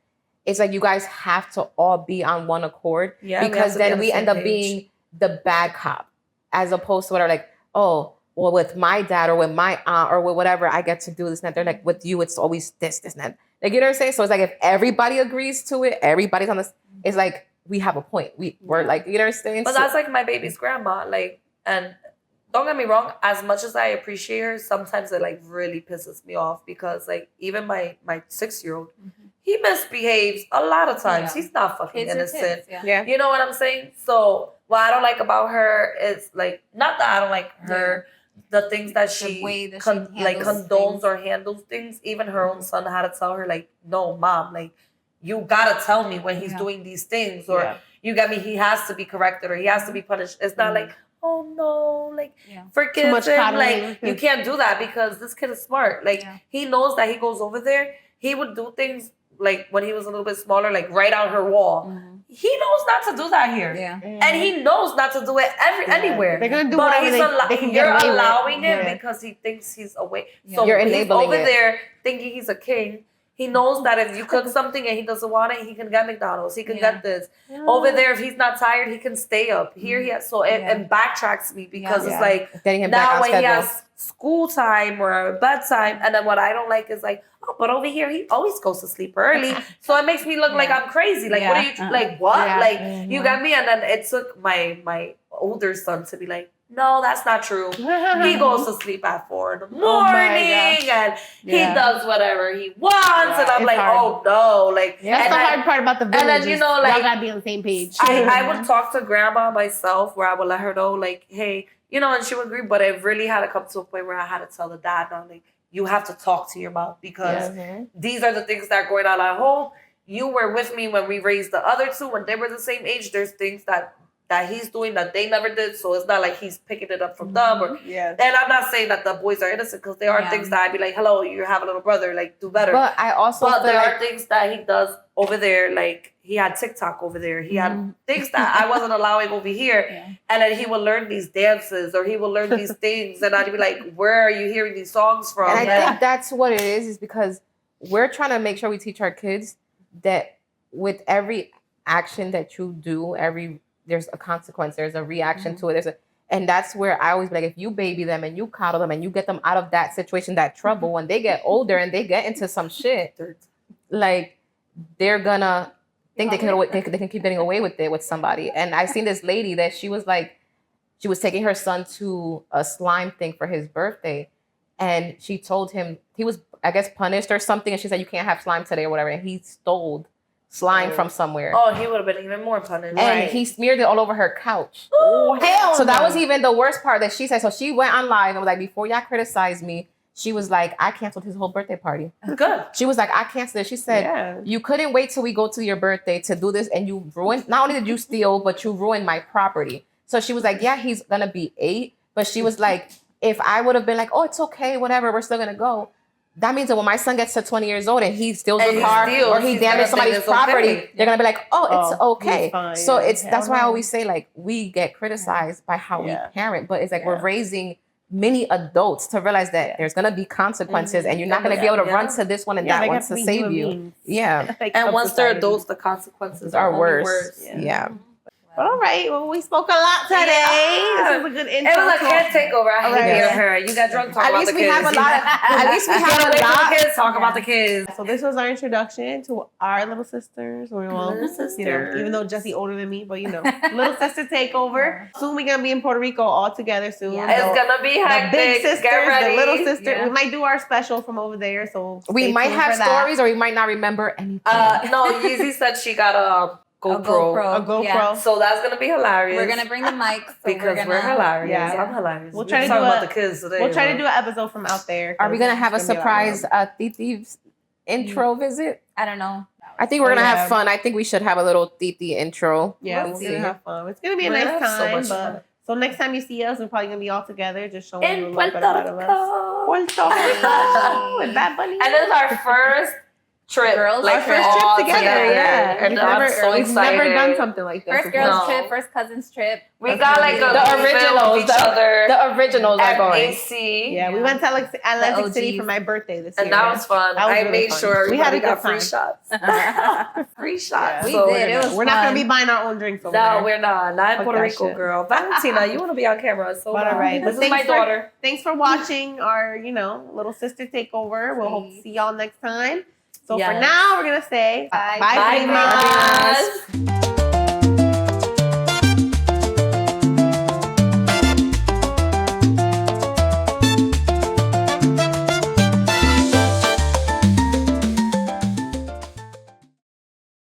it's like you guys have to all be on one accord. Yeah, we have because to be then on the we same end up page. being the bad cop, as opposed to whatever, like, oh, well, with my dad or with my aunt or with whatever, I get to do this and that. They're like, with you, it's always this and that. Like, you know what I'm saying? So it's like if everybody agrees to it, everybody's on this. It's like we have a point. We're like, you know what I'm saying? But that's like my baby's grandma. Like, and don't get me wrong, as much as I appreciate her, sometimes it like really pisses me off because like even my 6-year-old, he misbehaves a lot of times. He's not fucking innocent. Yeah. You know what I'm saying? So what I don't like about her is like, not that I don't like her, the things that she condones or handles things. Even her own son had to tell her like, no, mom, like you gotta tell me when he's doing these things, or you got me, he has to be corrected or he has to be punished. It's not like, oh no, like forgive him. Like you can't do that because this kid is smart. Like he knows that he goes over there, he would do things like when he was a little bit smaller, like right on her wall. He knows not to do that here. And he knows not to do it anywhere. They're gonna do but whatever they can you're get away allowing with. him because he thinks he's away. So You're he's enabling over it. there thinking he's a king. He knows that if you cook something and he doesn't want it, he can get McDonald's. He can get this. Over there, if he's not tired, he can stay up. Here he has, so it backtracks me because it's like Getting him now back on when schedule. he has school time or bedtime, and then what I don't like is like, oh, but over here he always goes to sleep early, so it makes me look like I'm crazy. Like what are you like? What like you got me? And then it took my older son to be like, no, that's not true. He goes to sleep at 4 in the morning and he does whatever he wants. And I'm like, oh no. Like that's the hard part about the village. And then, you know, like, y'all gotta be on the same page. I would talk to grandma myself where I would let her know, like, hey, you know, and she would agree, but it really had to come to a point where I had to tell the dad, no, like, you have to talk to your mom because these are the things that are going on at home. You were with me when we raised the other two. When they were the same age, there's things that he's doing that they never did. So it's not like he's picking it up from them. Or and I'm not saying that the boys are innocent because there are things that I'd be like, hello, you have a little brother, like do better. But I also there are things that he does over there, like he had TikTok over there. He had things that I wasn't allowing over here. And then he would learn these dances or he would learn these things. And I'd be like, where are you hearing these songs from? And I think that's what it is because we're trying to make sure we teach our kids that with every action that you do, there's a consequence, there's a reaction to it. And that's where I always be like, if you baby them and you coddle them and you get them out of that situation, that trouble, when they get older and they get into some shit, like they're gonna think they can keep getting away with it with somebody. And I seen this lady that she was taking her son to a slime thing for his birthday. And she told him he was, I guess, punished or something. And she said, you can't have slime today or whatever. And he stole slime from somewhere. Oh, he would have been even more punished. And he smeared it all over her couch. Oh, hell so that was even the worst part that she said. So she went on live and was like, before y'all criticize me, she was like, I canceled his whole birthday party. Good. She was like, I canceled it. She said, you couldn't wait till we go to your birthday to do this. And you ruined, not only did you steal, but you ruined my property. So she was like, yeah, he's going to be 8. But she was like, if I would have been like, oh, it's okay, whatever, we're still going to go. That means that when my son gets to 20 years old and he steals a car or he damages somebody's property, they're going to be like, oh, it's okay. Fine, so that's why I always say, like, we get criticized by how we parent, but it's like we're raising many adults to realize that there's going to be consequences and you're not going to be able to run to this one and that one to save you. Yeah. And once they're adults, the consequences are worse. Yeah. But all right, well, we spoke a lot today. This was a good intro. It was a kid takeover. I hate her. You got drunk talking about the kids. At least we have a lot. Kids talk about the kids. So this was our introduction to our little sisters. Little sister. You know, even though Jessie older than me, but you know, little sister takeover. Soon we're gonna be in Puerto Rico all together soon. Yeah. It's gonna be hectic. The big sisters, get ready. the little sister. Yeah. We might do our special from over there. So we might have stories, or we might not remember anything. No, Yeezy said she got a GoPro. Yeah. So that's gonna be hilarious. We're gonna bring the mics because we're hilarious. Yeah. I'm hilarious. We'll try to talk do about the kids today. We'll try to do an episode from out there. Are we gonna have a surprise Titi's intro visit? I don't know. I think we're gonna have fun. I think we should have a little Titi intro. Yeah, we're gonna have fun. It's gonna be a nice time. So next time you see us, we're probably gonna be all together, just showing you a little bit about us. Puerto Rico with Bad Bunny. And this is our first trip, girls, our first trip together. Yeah, and we've never done something like this. First girls trip, first cousins trip. We got like the originals. The originals are going. AC. Yeah, we went to Atlantic City for my birthday this year, and that was fun. I made sure we had a got good free shots. Free shots. We did. It was we're not gonna be buying our own drinks over there. No, we're not. Not in Puerto Rico, girl. Valentina, you want to be on camera? So all right. This is my daughter. Thanks for watching our, little sister takeover. We'll hope to see y'all next time. So for now, we're going to say bye, Primas.